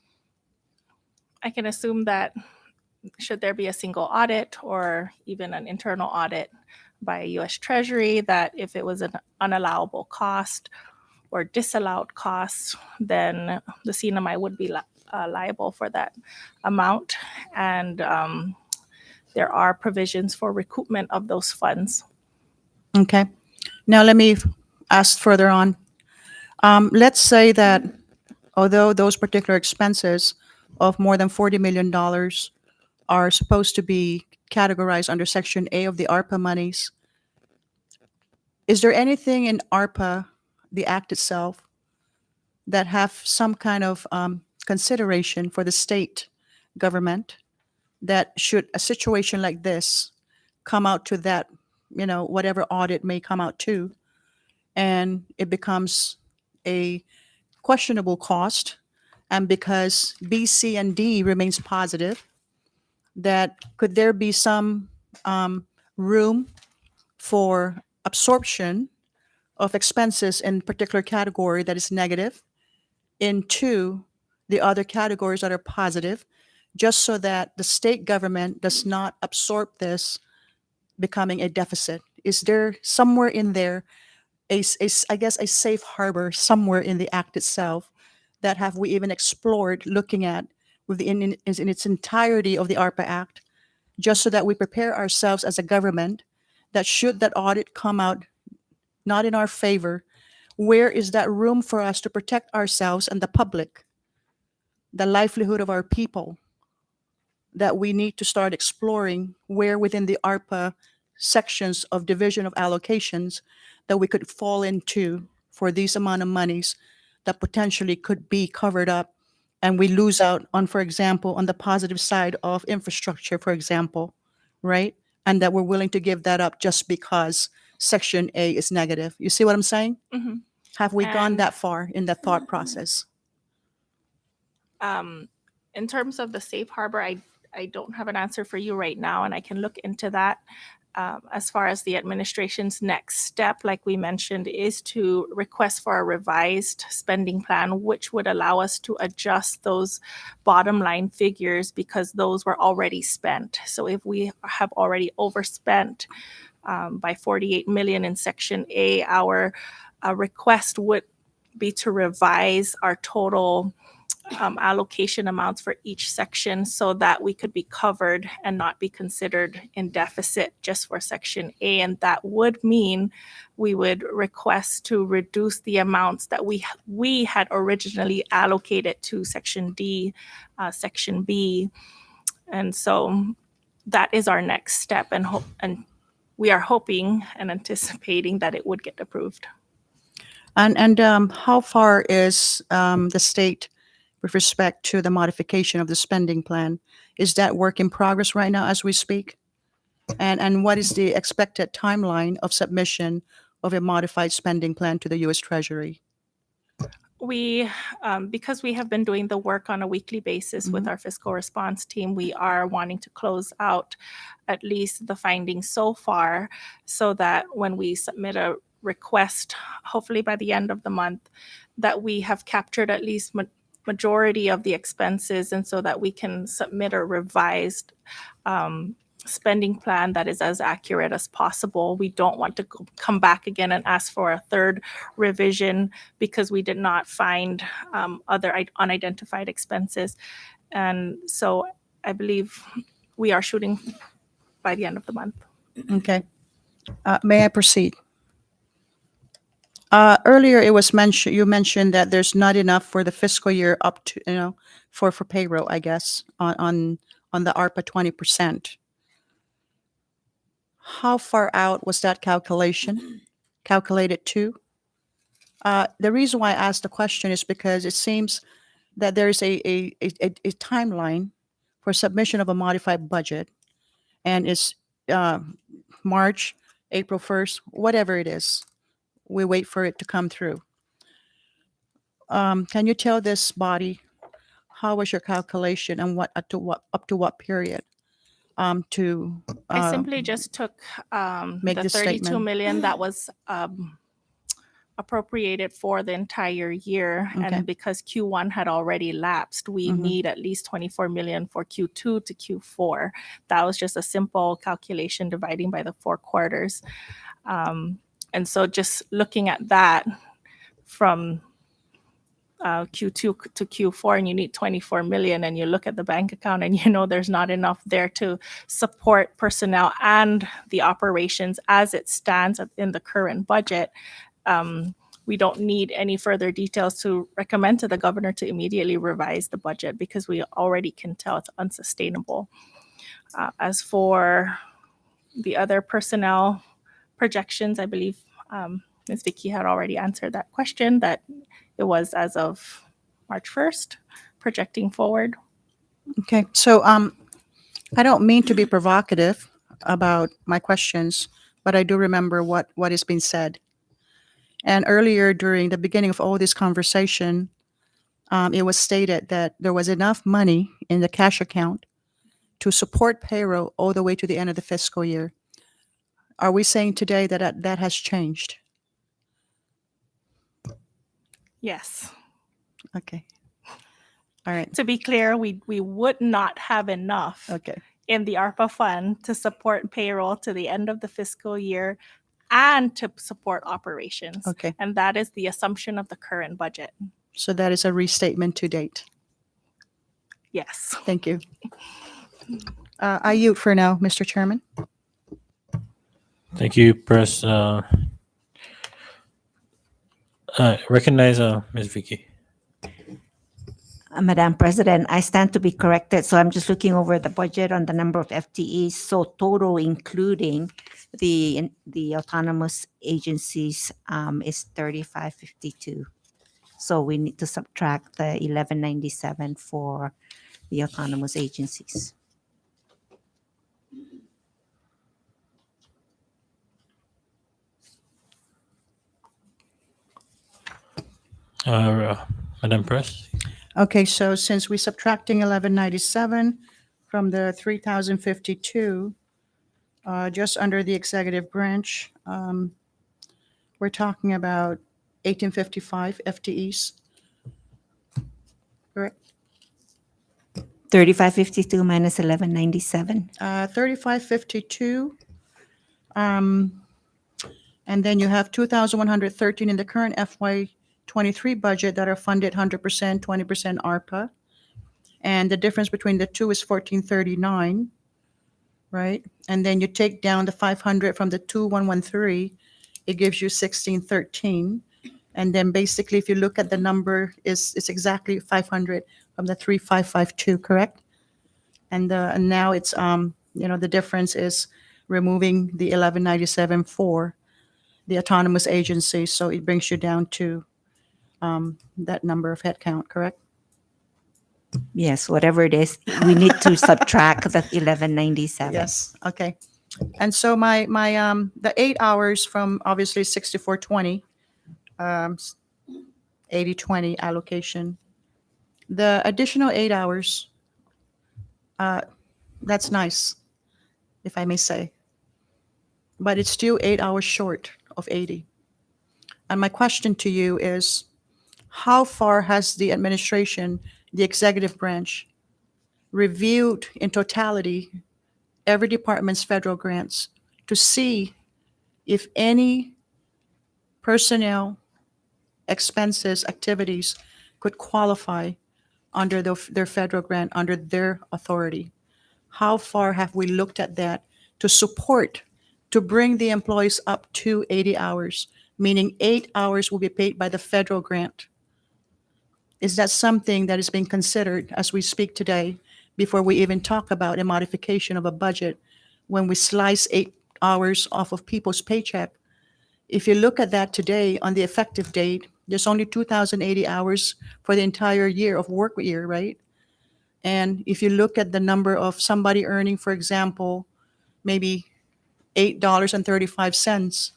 I can assume that should there be a single audit or even an internal audit by U.S. Treasury, that if it was an unallowable cost or disallowed cost, then the CNMI would be liable for that amount. And there are provisions for recoupment of those funds. Okay. Now let me ask further on. Let's say that although those particular expenses of more than $40 million are supposed to be categorized under Section A of the ARPA monies, is there anything in ARPA, the act itself, that have some kind of consideration for the state government that should a situation like this come out to that, whatever audit may come out to, and it becomes a questionable cost, and because B, C, and D remains positive, that could there be some room for absorption of expenses in particular category that is negative into the other categories that are positive, just so that the state government does not absorb this becoming a deficit? Is there somewhere in there I guess a safe harbor somewhere in the act itself that have we even explored looking at in its entirety of the ARPA Act, just so that we prepare ourselves as a government that should that audit come out not in our favor, where is that room for us to protect ourselves and the public, the livelihood of our people, that we need to start exploring where within the ARPA sections of division of allocations that we could fall into for these amount of monies that potentially could be covered up, and we lose out on, for example, on the positive side of infrastructure, for example, right? And that we're willing to give that up just because Section A is negative. You see what I'm saying? Mhm. Have we gone And- that far in the thought process? In terms of the safe harbor, I don't have an answer for you right now, and I can look into that. As far as the administration's next step, like we mentioned, is to request for a revised spending plan, which would allow us to adjust those bottom line figures because those were already spent. So if we have already overspent by 48 million in Section A, our request would be to revise our total allocation amounts for each section so that we could be covered and not be considered in deficit just for Section A. And that would mean we would request to reduce the amounts that we had originally allocated to Section D, Section B. And so that is our next step, and we are hoping and anticipating that it would get approved. And how far is the state with respect to the modification of the spending plan? Is that work in progress right now as we speak? And what is the expected timeline of submission of a modified spending plan to the U.S. Treasury? We, because we have been doing the work on a weekly basis with our fiscal response team, we are wanting to close out at least the findings so far so that when we submit a request, hopefully by the end of the month, that we have captured at least majority of the expenses, and so that we can submit a revised spending plan that is as accurate as possible. We don't want to come back again and ask for a third revision because we did not find other unidentified expenses. And so I believe we are shooting by the end of the month. Okay. May I proceed? Earlier, it was mentioned, you mentioned that there's not enough for the fiscal year up to, for payroll, I guess, on the ARPA 20%. How far out was that calculated to? The reason why I asked the question is because it seems that there is a timeline for submission of a modified budget, and it's March, April 1st, whatever it is. We wait for it to come through. Can you tell this body how was your calculation and up to what period? To I simply just took make the this 32 statement. million that was appropriated for the entire year. Okay. And because Q1 had already lapsed, we Mhm. need at least 24 million for Q2 to Q4. That was just a simple calculation dividing by the 4 quarters. And so just looking at that from Q2 to Q4, and you need 24 million, and you look at the bank account and you know there's not enough there to support personnel and the operations as it stands in the current budget. We don't need any further details to recommend to the governor to immediately revise the budget because we already can tell it's unsustainable. As for the other personnel projections, I believe Ms. Vicky had already answered that question, that it was as of March 1st, projecting forward. Okay, so I don't mean to be provocative about my questions, but I do remember what is being said. And earlier during the beginning of all this conversation, it was stated that there was enough money in the cash account to support payroll all the way to the end of the fiscal year. Are we saying today that that has changed? Yes. Okay. All right. To be clear, we would not have enough Okay. in the ARPA fund to support payroll to the end of the fiscal year and to support operations. Okay. And that is the assumption of the current budget. So that is a restatement to date. Yes. Thank you. I yield for now, Mr. Chairman. Thank you, Press. Recognize Ms. Vicky. Madam President, I stand to be corrected. So I'm just looking over the budget on the number of FTEs. So total, including the autonomous agencies, is 3552. So we need to subtract the 1197 for the autonomous agencies. Madam Press. Okay, so since we're subtracting 1197 from the 3052, just under the executive branch, we're talking about 1855 FTEs. Correct? 3552 minus 1197. 3552. And then you have 2,113 in the current FY23 budget that are funded 100%, 20% ARPA. And the difference between the two is 1439, right? And then you take down the 500 from the 2113, it gives you 1613. And then basically, if you look at the number, it's exactly 500 from the 3552, correct? And now it's the difference is removing the 1197 for the autonomous agency, so it brings you down to that number of headcount, correct? Yes, whatever it is, we need to subtract the 1197. Yes. Okay. And so my the 8 hours from obviously 6420, 80/20 allocation. The additional 8 hours, that's nice, if I may say. But it's still 8 hours short of 80. And my question to you is, how far has the administration, the executive branch, reviewed in totality every department's federal grants to see if any personnel expenses, activities could qualify under their federal grant, under their authority? How far have we looked at that to support, to bring the employees up to 80 hours, meaning 8 hours will be paid by the federal grant? Is that something that is being considered as we speak today before we even talk about a modification of a budget when we slice 8 hours off of people's paycheck? If you look at that today on the effective date, there's only 2,080 hours for the entire year of work year, right? And if you look at the number of somebody earning, for example, maybe $8.35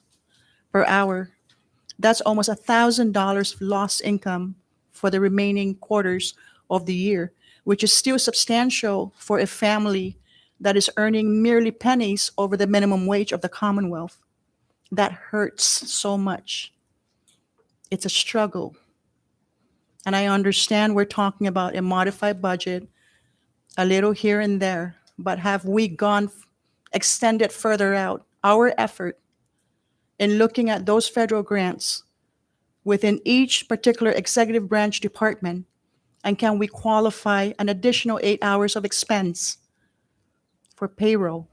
per hour, that's almost $1,000 lost income for the remaining quarters of the year, which is still substantial for a family that is earning merely pennies over the minimum wage of the Commonwealth. That hurts so much. It's a struggle. And I understand we're talking about a modified budget, a little here and there, but have we gone extended further out our effort in looking at those federal grants within each particular executive branch department? And can we qualify an additional 8 hours of expense for payroll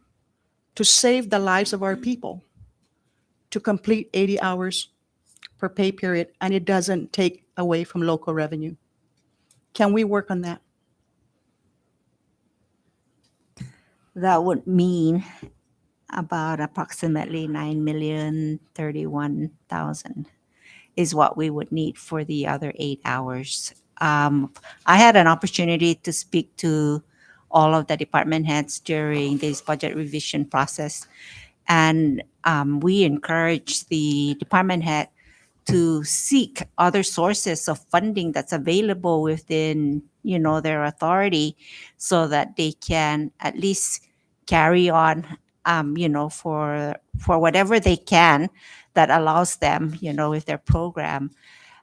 to save the lives of our people, to complete 80 hours per pay period, and it doesn't take away from local revenue? Can we work on that? That would mean about approximately 9,031,000 is what we would need for the other 8 hours. I had an opportunity to speak to all of the department heads during this budget revision process, and we encourage the department head to seek other sources of funding that's available within, their authority, so that they can at least carry on, for whatever they can that allows them, with their program.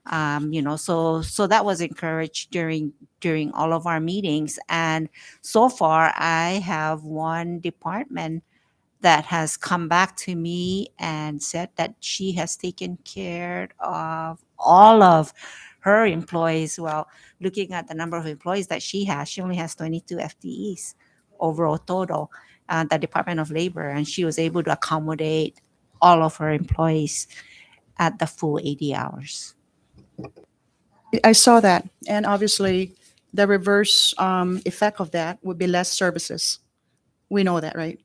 So that was encouraged during all of our meetings. And so far, I have one department that has come back to me and said that she has taken care of all of her employees. Well, looking at the number of employees that she only has 22 FTEs overall total, the Department of Labor, and she was able to accommodate all of her employees at the full 80 hours. I saw that, and obviously, the reverse effect of that would be less services. We know that, right?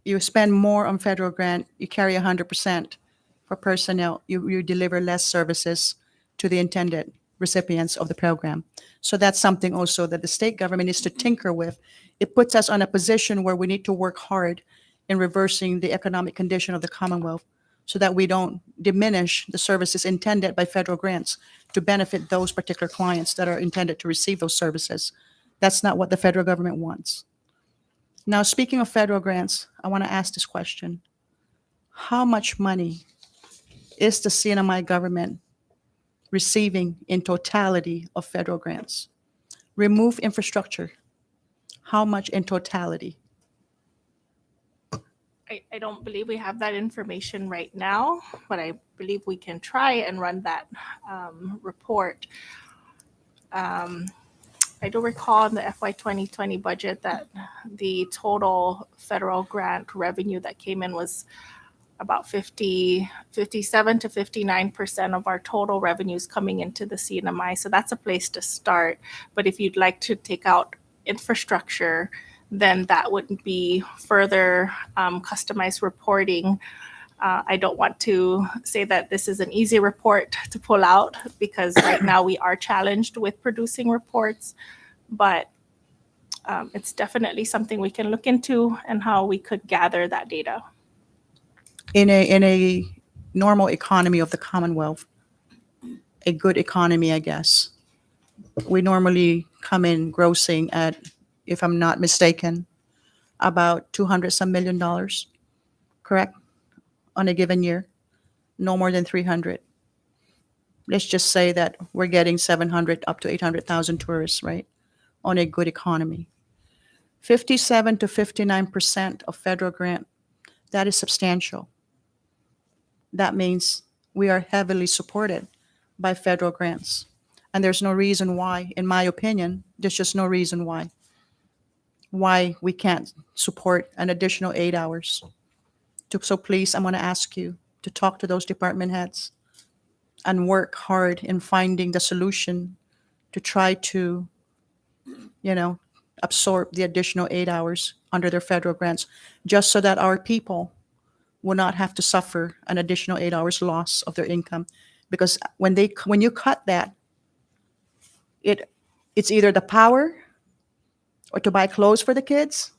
You spend more on federal grant, you carry 100% for personnel, you deliver less services to the intended recipients of the program. So that's something also that the state government needs to tinker with. It puts us on a position where we need to work hard in reversing the economic condition of the Commonwealth so that we don't diminish the services intended by federal grants to benefit those particular clients that are intended to receive those services. That's not what the federal government wants. Now, speaking of federal grants, I want to ask this question. How much money is the CNMI government receiving in totality of federal grants? Remove infrastructure. How much in totality? I don't believe we have that information right now, but I believe we can try and run that report. I do recall in the FY 2020 budget that the total federal grant revenue that came in was about 57 to 59% of our total revenues coming into the CNMI. So that's a place to start. But if you'd like to take out infrastructure, then that would be further customized reporting. I don't want to say that this is an easy report to pull out, because right now we are challenged with producing reports, but it's definitely something we can look into and how we could gather that data. In a normal economy of the Commonwealth, a good economy, I guess, we normally come in grossing at, if I'm not mistaken, about $200 million, correct? On a given year, no more than 300. let's just say that we're getting 700 up to 800,000 tourists, right? On a good economy. 57 to 59% of federal grant, that is substantial. That means we are heavily supported by federal grants. And there's no reason why, in my opinion, there's just no reason why we can't support an additional 8 hours. So please, I'm going to ask you to talk to those department heads and work hard in finding the solution to try to, absorb the additional 8 hours under their federal grants, just so that our people will not have to suffer an additional 8 hours loss of their income. Because when you cut that, it's either the power or to buy clothes for the kids,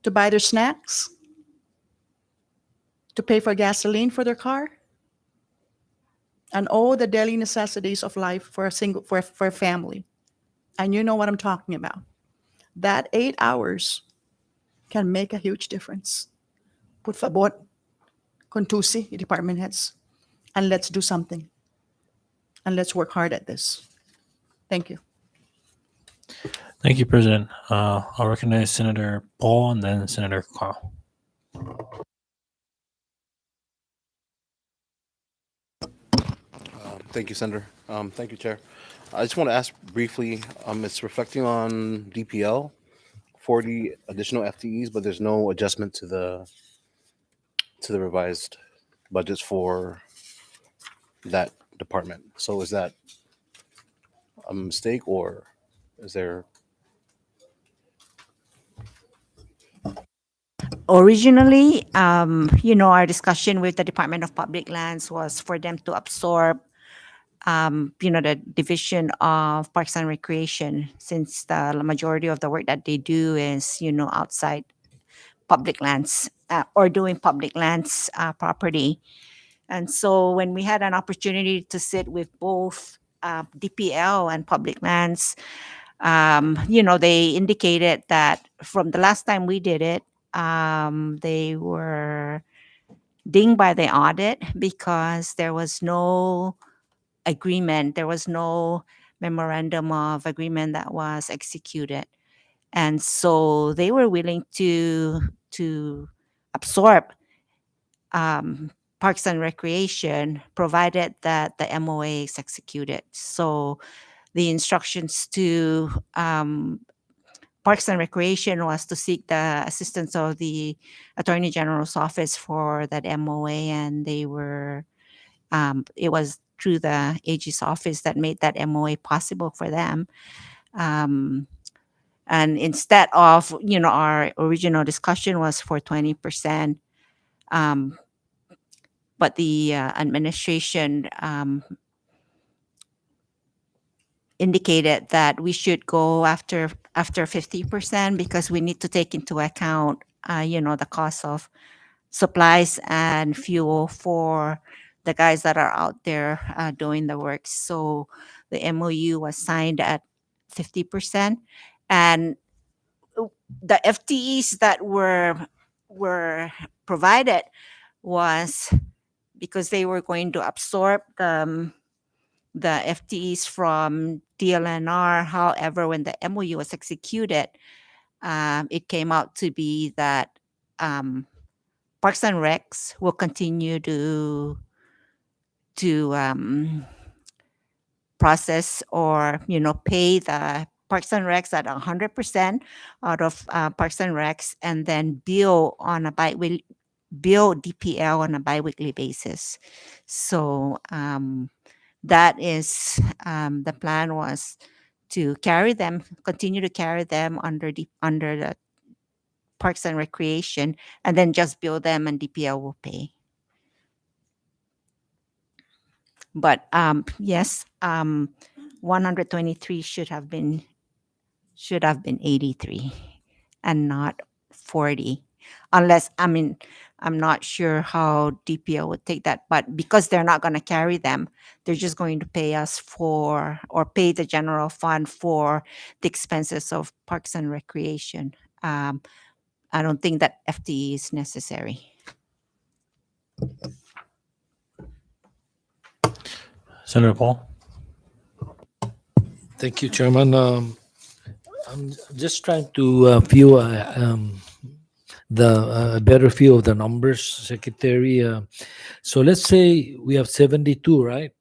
to buy their snacks, to pay for gasoline for their car, and all the daily necessities of life for a family. And you know what I'm talking about. That 8 hours can make a huge difference. Por favor, contusi, department heads, and let's do something. And let's work hard at this. Thank you. Thank you, President. I'll recognize Senator Paul and then Senator Carl. Thank you, Senator. Thank you, Chair. I just want to ask briefly, it's reflecting on DPL, 40 additional FTEs, but there's no adjustment to the revised budgets for that department. So is that a mistake, or is there? Originally, our discussion with the Department of Public Lands was for them to absorb, the division of Parks and Recreation, since the majority of the work that they do is, outside public lands or doing public lands property. And so when we had an opportunity to sit with both DPL and public lands, they indicated that from the last time we did it, they were dinged by the audit because there was no agreement, there was no memorandum of agreement that was executed. And so they were willing to absorb Parks and Recreation, provided that the MOA is executed. So the instructions to Parks and Recreation was to seek the assistance of the Attorney General's office for that MOA, and they were, it was through the AG's office that made that MOA possible for them. And instead of, our original discussion was for 20%, but the administration indicated that we should go after 50% because we need to take into account, the cost of supplies and fuel for the guys that are out there doing the work. So the MOU was signed at 50%, and the FTEs that were provided was because they were going to absorb the FTEs from DLNR. However, when the MOU was executed, it came out to be that Parks and Recs will continue to process or pay the Parks and Recs at 100% out of Parks and Recs, and then bill DPL on a biweekly basis. So that is the plan, was to continue to carry them under the Parks and Recreation, and then just bill them and DPL will pay. But yes, 123 should have been 83 and not 40, unless, I'm not sure how DPL would take that, but because they're not going to carry them, they're just going to pay us or pay the general fund for the expenses of Parks and Recreation. I don't think that FTE is necessary. Senator Paul. Thank you, Chairman. I'm just trying to feel the better feel of the numbers, Secretary. So let's say we have 72, right?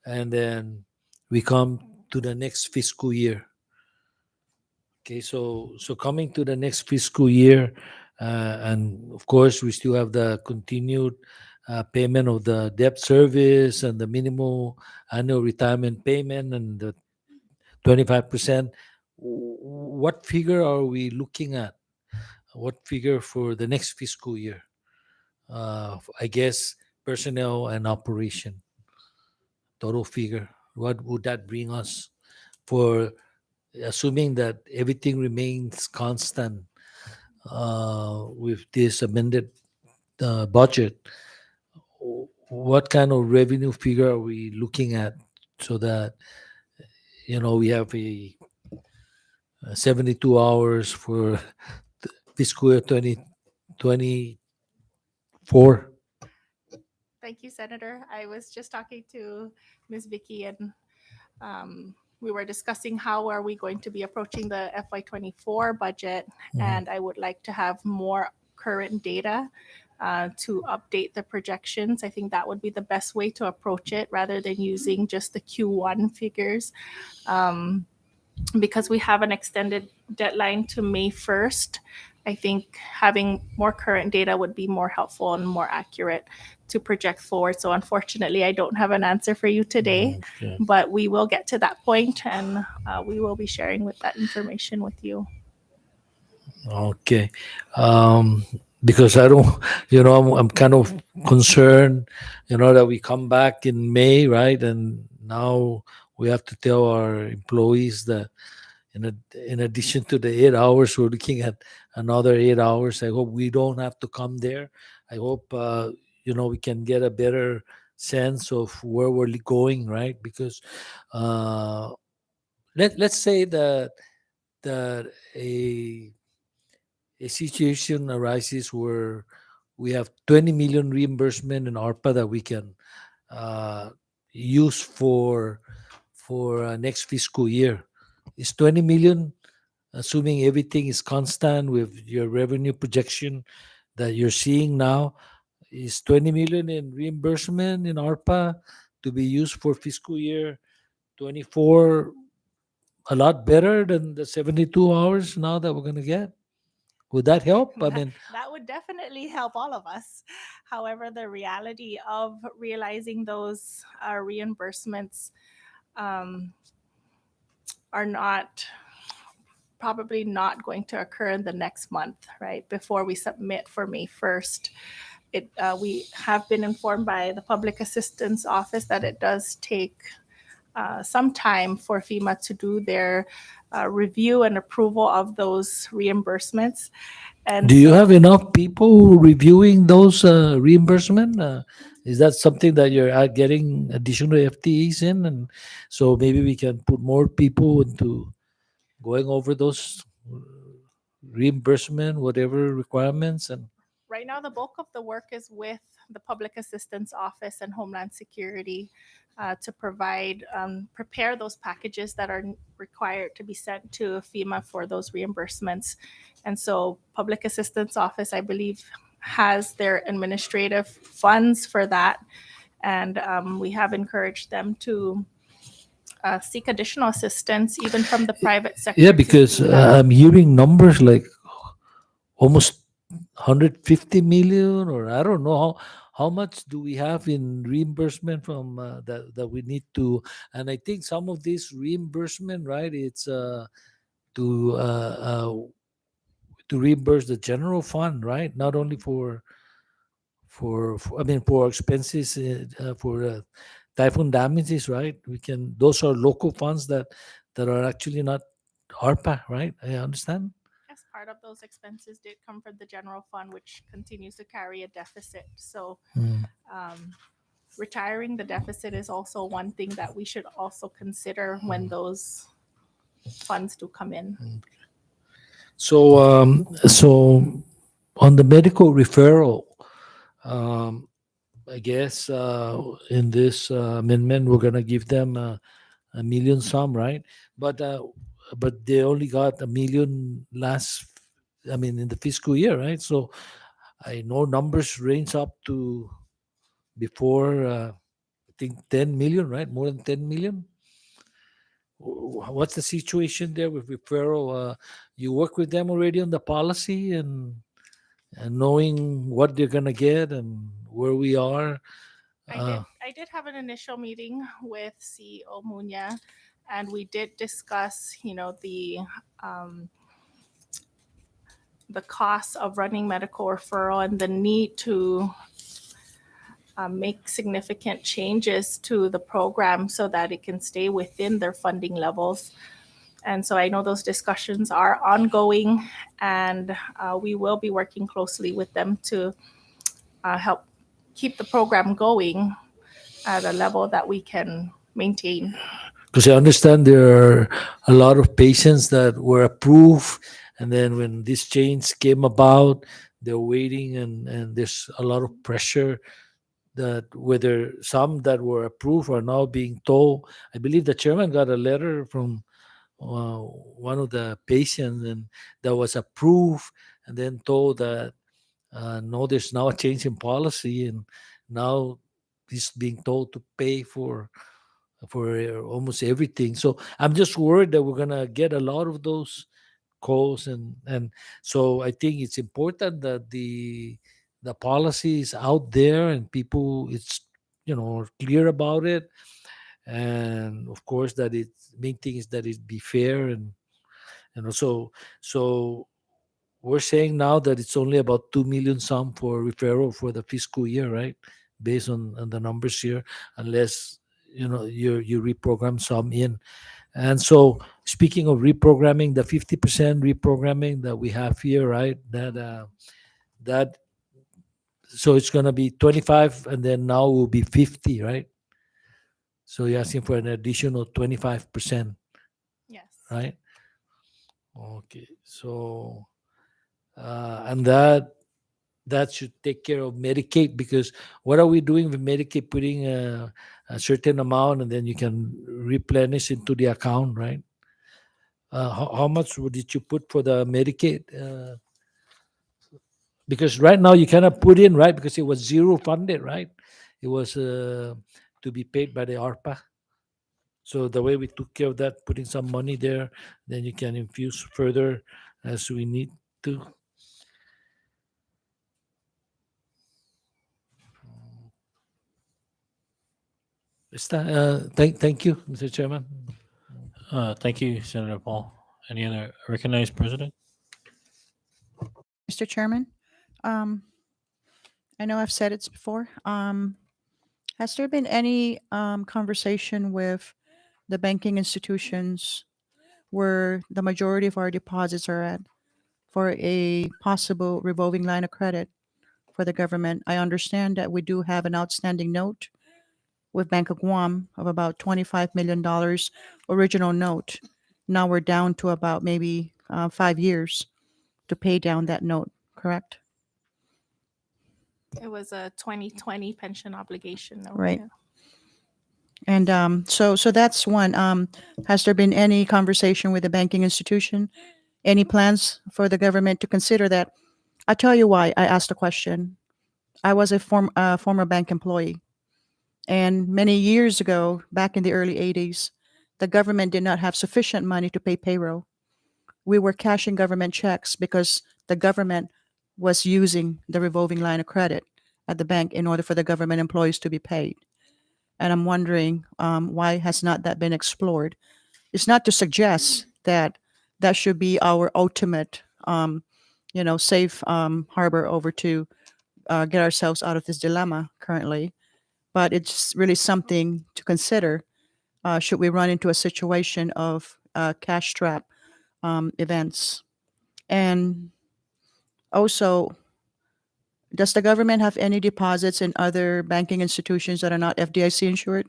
And then we come to the next fiscal year. Okay, so coming to the next fiscal year, and of course we still have the continued payment of the debt service and the minimal annual retirement payment and the 25%. What figure are we looking at? What figure for the next fiscal year? I guess personnel and operation total figure. What would that bring us for assuming that everything remains constant with this amended budget? What kind of revenue figure are we looking at so that we have a 72 hours for fiscal year 2024? Thank you, Senator. I was just talking to Ms. Vicky, and we were discussing how are we going to be approaching the FY24 budget, and I would like to have more current data to update the projections. I think that would be the best way to approach it rather than using just the Q1 figures. Because we have an extended deadline to May 1st, I think having more current data would be more helpful and more accurate to project forward. So unfortunately, I don't have an answer for you today, Okay. but we will get to that point, and we will be sharing with that information with you. Okay. Because I don't, I'm kind of concerned, that we come back in May, right? And now we have to tell our employees that in addition to the 8 hours, we're looking at another 8 hours. I hope we don't have to come there. I hope, we can get a better sense of where we're going, right? Because let's say that a situation arises where we have 20 million reimbursement in ARPA that we can use for next fiscal year. Is 20 million, assuming everything is constant with your revenue projection that you're seeing now, is 20 million in reimbursement in ARPA to be used for fiscal year 24 a lot better than the 72 hours now that we're going to get? Would that help? I mean, That would definitely help all of us. However, the reality of realizing those reimbursements are probably not going to occur in the next month, right? Before we submit for May 1st. We have been informed by the Public Assistance Office that it does take some time for FEMA to do their review and approval of those reimbursements. And do you have enough people reviewing those reimbursement? Is that something that you're getting additional FTEs in? And so maybe we can put more people into going over those reimbursement, whatever requirements. And right now, the bulk of the work is with the Public Assistance Office and Homeland Security to prepare those packages that are required to be sent to FEMA for those reimbursements. And so Public Assistance Office, I believe, has their administrative funds for that. And we have encouraged them to seek additional assistance, even from the private sector. yeah, because I'm hearing numbers like almost 150 million, or I don't know how much do we have in reimbursement from that we need to. And I think some of this reimbursement, right, it's to reimburse the general fund, right? Not only for expenses for typhoon damages, right? Those are local funds that are actually not ARPA, right? I understand. Yes, part of those expenses did come from the general fund, which continues to carry a deficit. So retiring the deficit is also one thing that we should also consider when those funds do come in. So on the medical referral, I guess in this amendment, we're gonna give them a million sum, right? But they only got a million last. I mean, in the fiscal year, right? So I know numbers range up to before I think 10 million, right? More than 10 million. What's the situation there with referral? You work with them already on the policy and knowing what they're gonna get and where we are. I did have an initial meeting with CEO Munya, and we did discuss, the cost of running medical referral and the need to make significant changes to the program so that it can stay within their funding levels. And so I know those discussions are ongoing, and we will be working closely with them to help keep the program going at a level that we can maintain. Because I understand there are a lot of patients that were approved, and then when this change came about, they're waiting, and there's a lot of pressure that whether some that were approved are now being told. I believe the chairman got a letter from one of the patients and that was approved, and then told that no, there's now a change in policy, and now he's being told to pay for almost everything. So I'm just worried that we're gonna get a lot of those calls, and so I think it's important that the policy is out there and people it's are clear about it, and of course that it main thing is that it be fair, and also so we're saying now that it's only about 2 million sum for referral for the fiscal year, right? Based on the numbers here, unless you reprogram some in. And so speaking of reprogramming, the 50% reprogramming that we have here, right? That so it's gonna be 25 and then now will be 50, right? So you're asking for an additional 25%, Yes. right? Okay. So and that should take care of Medicaid, because what are we doing with Medicaid? Putting a certain amount and then you can replenish into the account, right? How much did you put for the Medicaid? Because right now you cannot put in, right? Because it was zero funded, right? It was to be paid by the ARPA. So the way we took care of that, putting some money there, then you can infuse further as we need to. Thank you, Mr. Chairman. Thank you, Senator Paul. Any other recognized president? Mr. Chairman, I know I've said it before. Has there been any conversation with the banking institutions where the majority of our deposits are at for a possible revolving line of credit for the government? I understand that we do have an outstanding note with Bank of Guam of about $25 million original note. Now we're down to about maybe 5 years to pay down that note, correct? It was a 2020 pension obligation note. Right. Yeah. And so that's one. Has there been any conversation with the banking institution? Any plans for the government to consider that? I'll tell you why I asked the question. I was a former bank employee. And many years ago, back in the early 80s, the government did not have sufficient money to pay payroll. We were cashing government checks because the government was using the revolving line of credit at the bank in order for the government employees to be paid. And I'm wondering why has not that been explored? It's not to suggest that that should be our ultimate, safe harbor over to get ourselves out of this dilemma currently, but it's really something to consider. Should we run into a situation of cash trap events? And also, does the government have any deposits in other banking institutions that are not FDIC insured?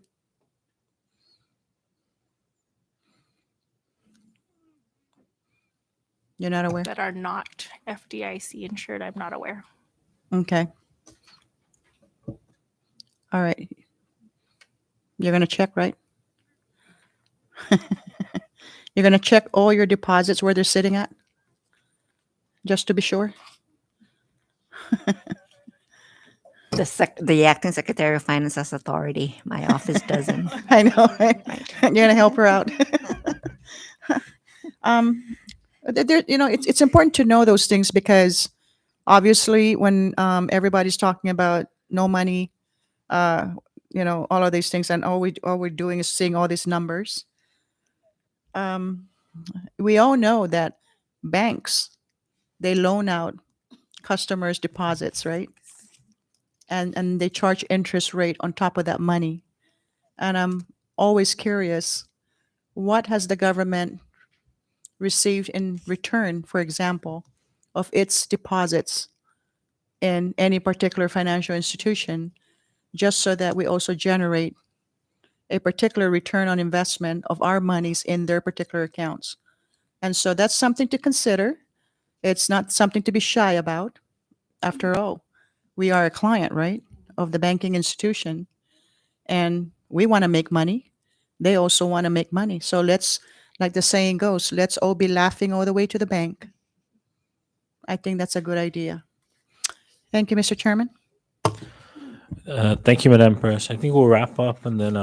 You're not aware? That are not FDIC insured, I'm not aware. Okay. All right. You're going to check, right? You're going to check all your deposits where they're sitting at? Just to be sure? The acting secretary of finance has authority. My office doesn't. I know, right? Right. You're going to help her out. It's important to know those things because obviously when everybody's talking about no money, all of these things, and all we're doing is seeing all these numbers. We all know that banks, they loan out customers deposits, right? And they charge interest rate on top of that money. And I'm always curious, what has the government received in return, for example, of its deposits in any particular financial institution, just so that we also generate a particular return on investment of our monies in their particular accounts. And so that's something to consider. It's not something to be shy about. After all, we are a client, right, of the banking institution, and we want to make money. They also want to make money. So let's, like the saying goes, let's all be laughing all the way to the bank. I think that's a good idea. Thank you, Mr. Chairman. Thank you, Madam Press. I think we'll wrap up, and then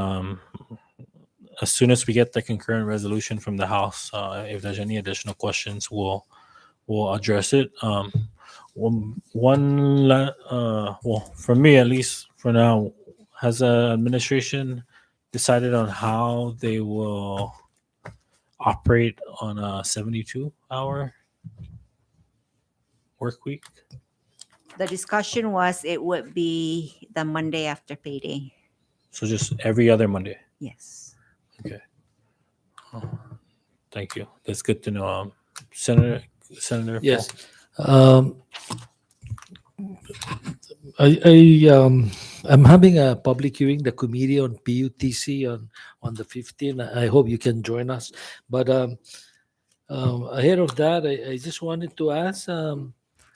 as soon as we get the concurrent resolution from the House, if there's any additional questions, we'll address it. Well, for me at least for now, has the administration decided on how they will operate on a 72-hour work week? The discussion was it would be the Monday after payday. So just every other Monday. Yes. Okay. Thank you. That's good to know. Senator. Yes. Paul. I'm having a public hearing, the committee on PUTC on the 15th. I hope you can join us. But ahead of that, I just wanted to ask,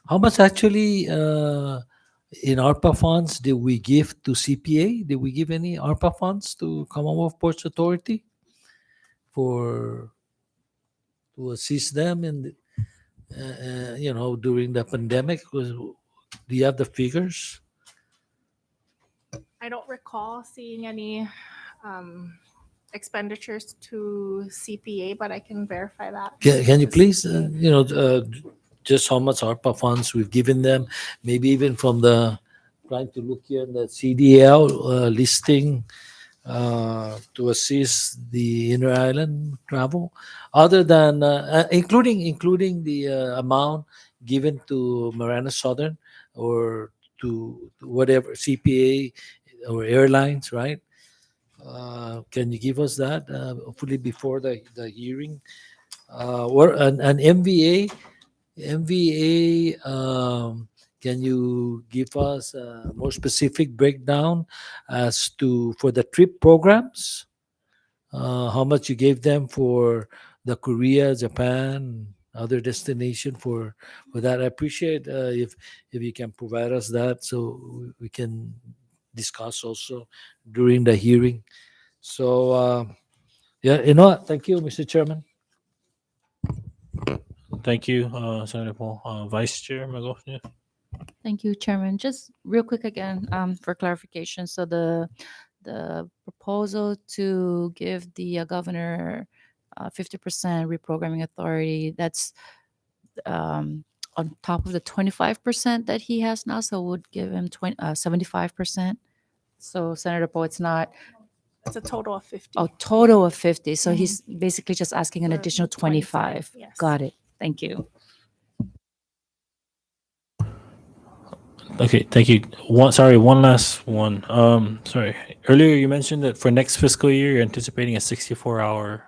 how much actually in ARPA funds did we give to CPA? Did we give any ARPA funds to Commonwealth Ports Authority to assist them in, during the pandemic? Do you have the figures? I don't recall seeing any expenditures to CPA, but I can verify that. Can you with please, CPA. just how much ARPA funds we've given them? Maybe even from trying to look here in the CDL listing to assist the inner island travel, other than including the amount given to Marana Southern or to whatever CPA or airlines, right? Can you give us that hopefully before the hearing? Or an MVA, can you give us a more specific breakdown as to for the trip programs? How much you gave them for the Korea, Japan, other destination for that? I appreciate if you can provide us that so we can discuss also during the hearing. So thank you, Mr. Chairman. Thank you, Senator Paul. Vice Chair Magofnia. Thank you, Chairman. Just real quick again, for clarification. So the proposal to give the governor 50% reprogramming authority, that's on top of the 25% that he has now. So would give him 75%. So Senator Poe, it's not It's a total of 50. a total of 50. So he's basically just asking an additional 25. Yes. Got it. Thank you. Okay, thank you. One last one. Sorry. Earlier you mentioned that for next fiscal year you're anticipating a 64-hour.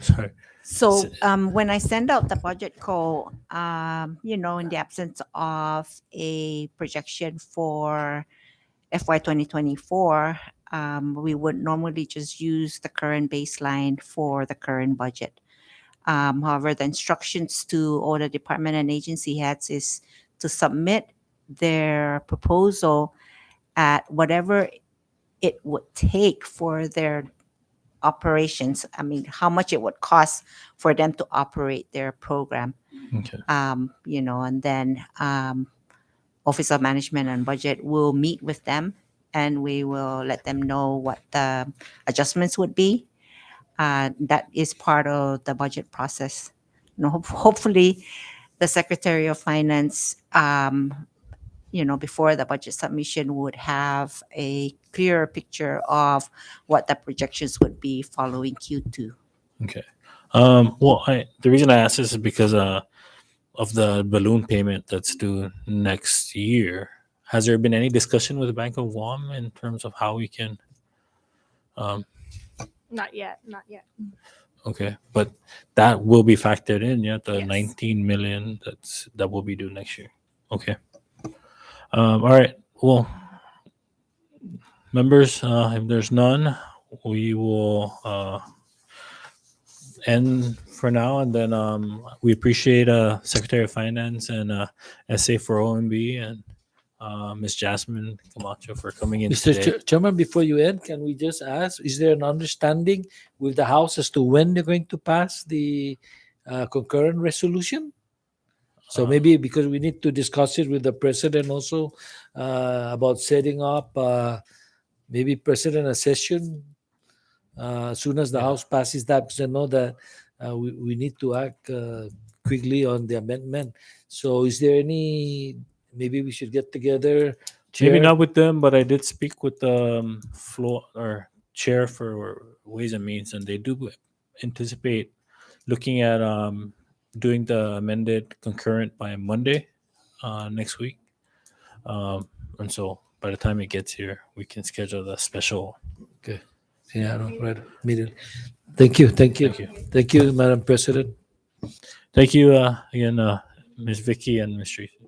Sorry. So when I send out the budget call, in the absence of a projection for FY 2024, we would normally just use the current baseline for the current budget. However, the instructions to all the department and agency heads is to submit their proposal at whatever it would take for their operations. I mean, how much it would cost for them to operate their program. Okay. And then Office of Management and Budget will meet with them, and we will let them know what the adjustments would be. That is part of the budget process. Hopefully, the Secretary of Finance, before the budget submission, would have a clearer picture of what the projections would be following Q2. Okay. Well, the reason I asked this is because of the balloon payment that's due next year. Has there been any discussion with the Bank of Guam in terms of how we can? Not yet. Okay, but that will be factored in, yeah. The Yes. 19 million that will be due next year. Okay. All right. Well, members, if there's none, we will end for now, and then we appreciate Secretary of Finance and SA for OMB and Ms. Jasmine Camacho for coming in Mr. today. Chairman, before you end, can we just ask, is there an understanding with the House as to when they're going to pass the concurrent resolution? So maybe because we need to discuss it with the president also about setting up maybe president a session as soon as the House passes that, because I know that we need to act quickly on the amendment. So is there any, maybe we should get together. Maybe Chair? not with them, but I did speak with the floor or chair for Ways and Means, and they do anticipate looking at doing the amended concurrent by Monday next week. And so by the time it gets here, we can schedule the special. Okay. Yeah, no, right. Immediately. Thank you. Thank you. Thank you, Madam President. Thank you again, Ms. Vicky and Ms. Tracy.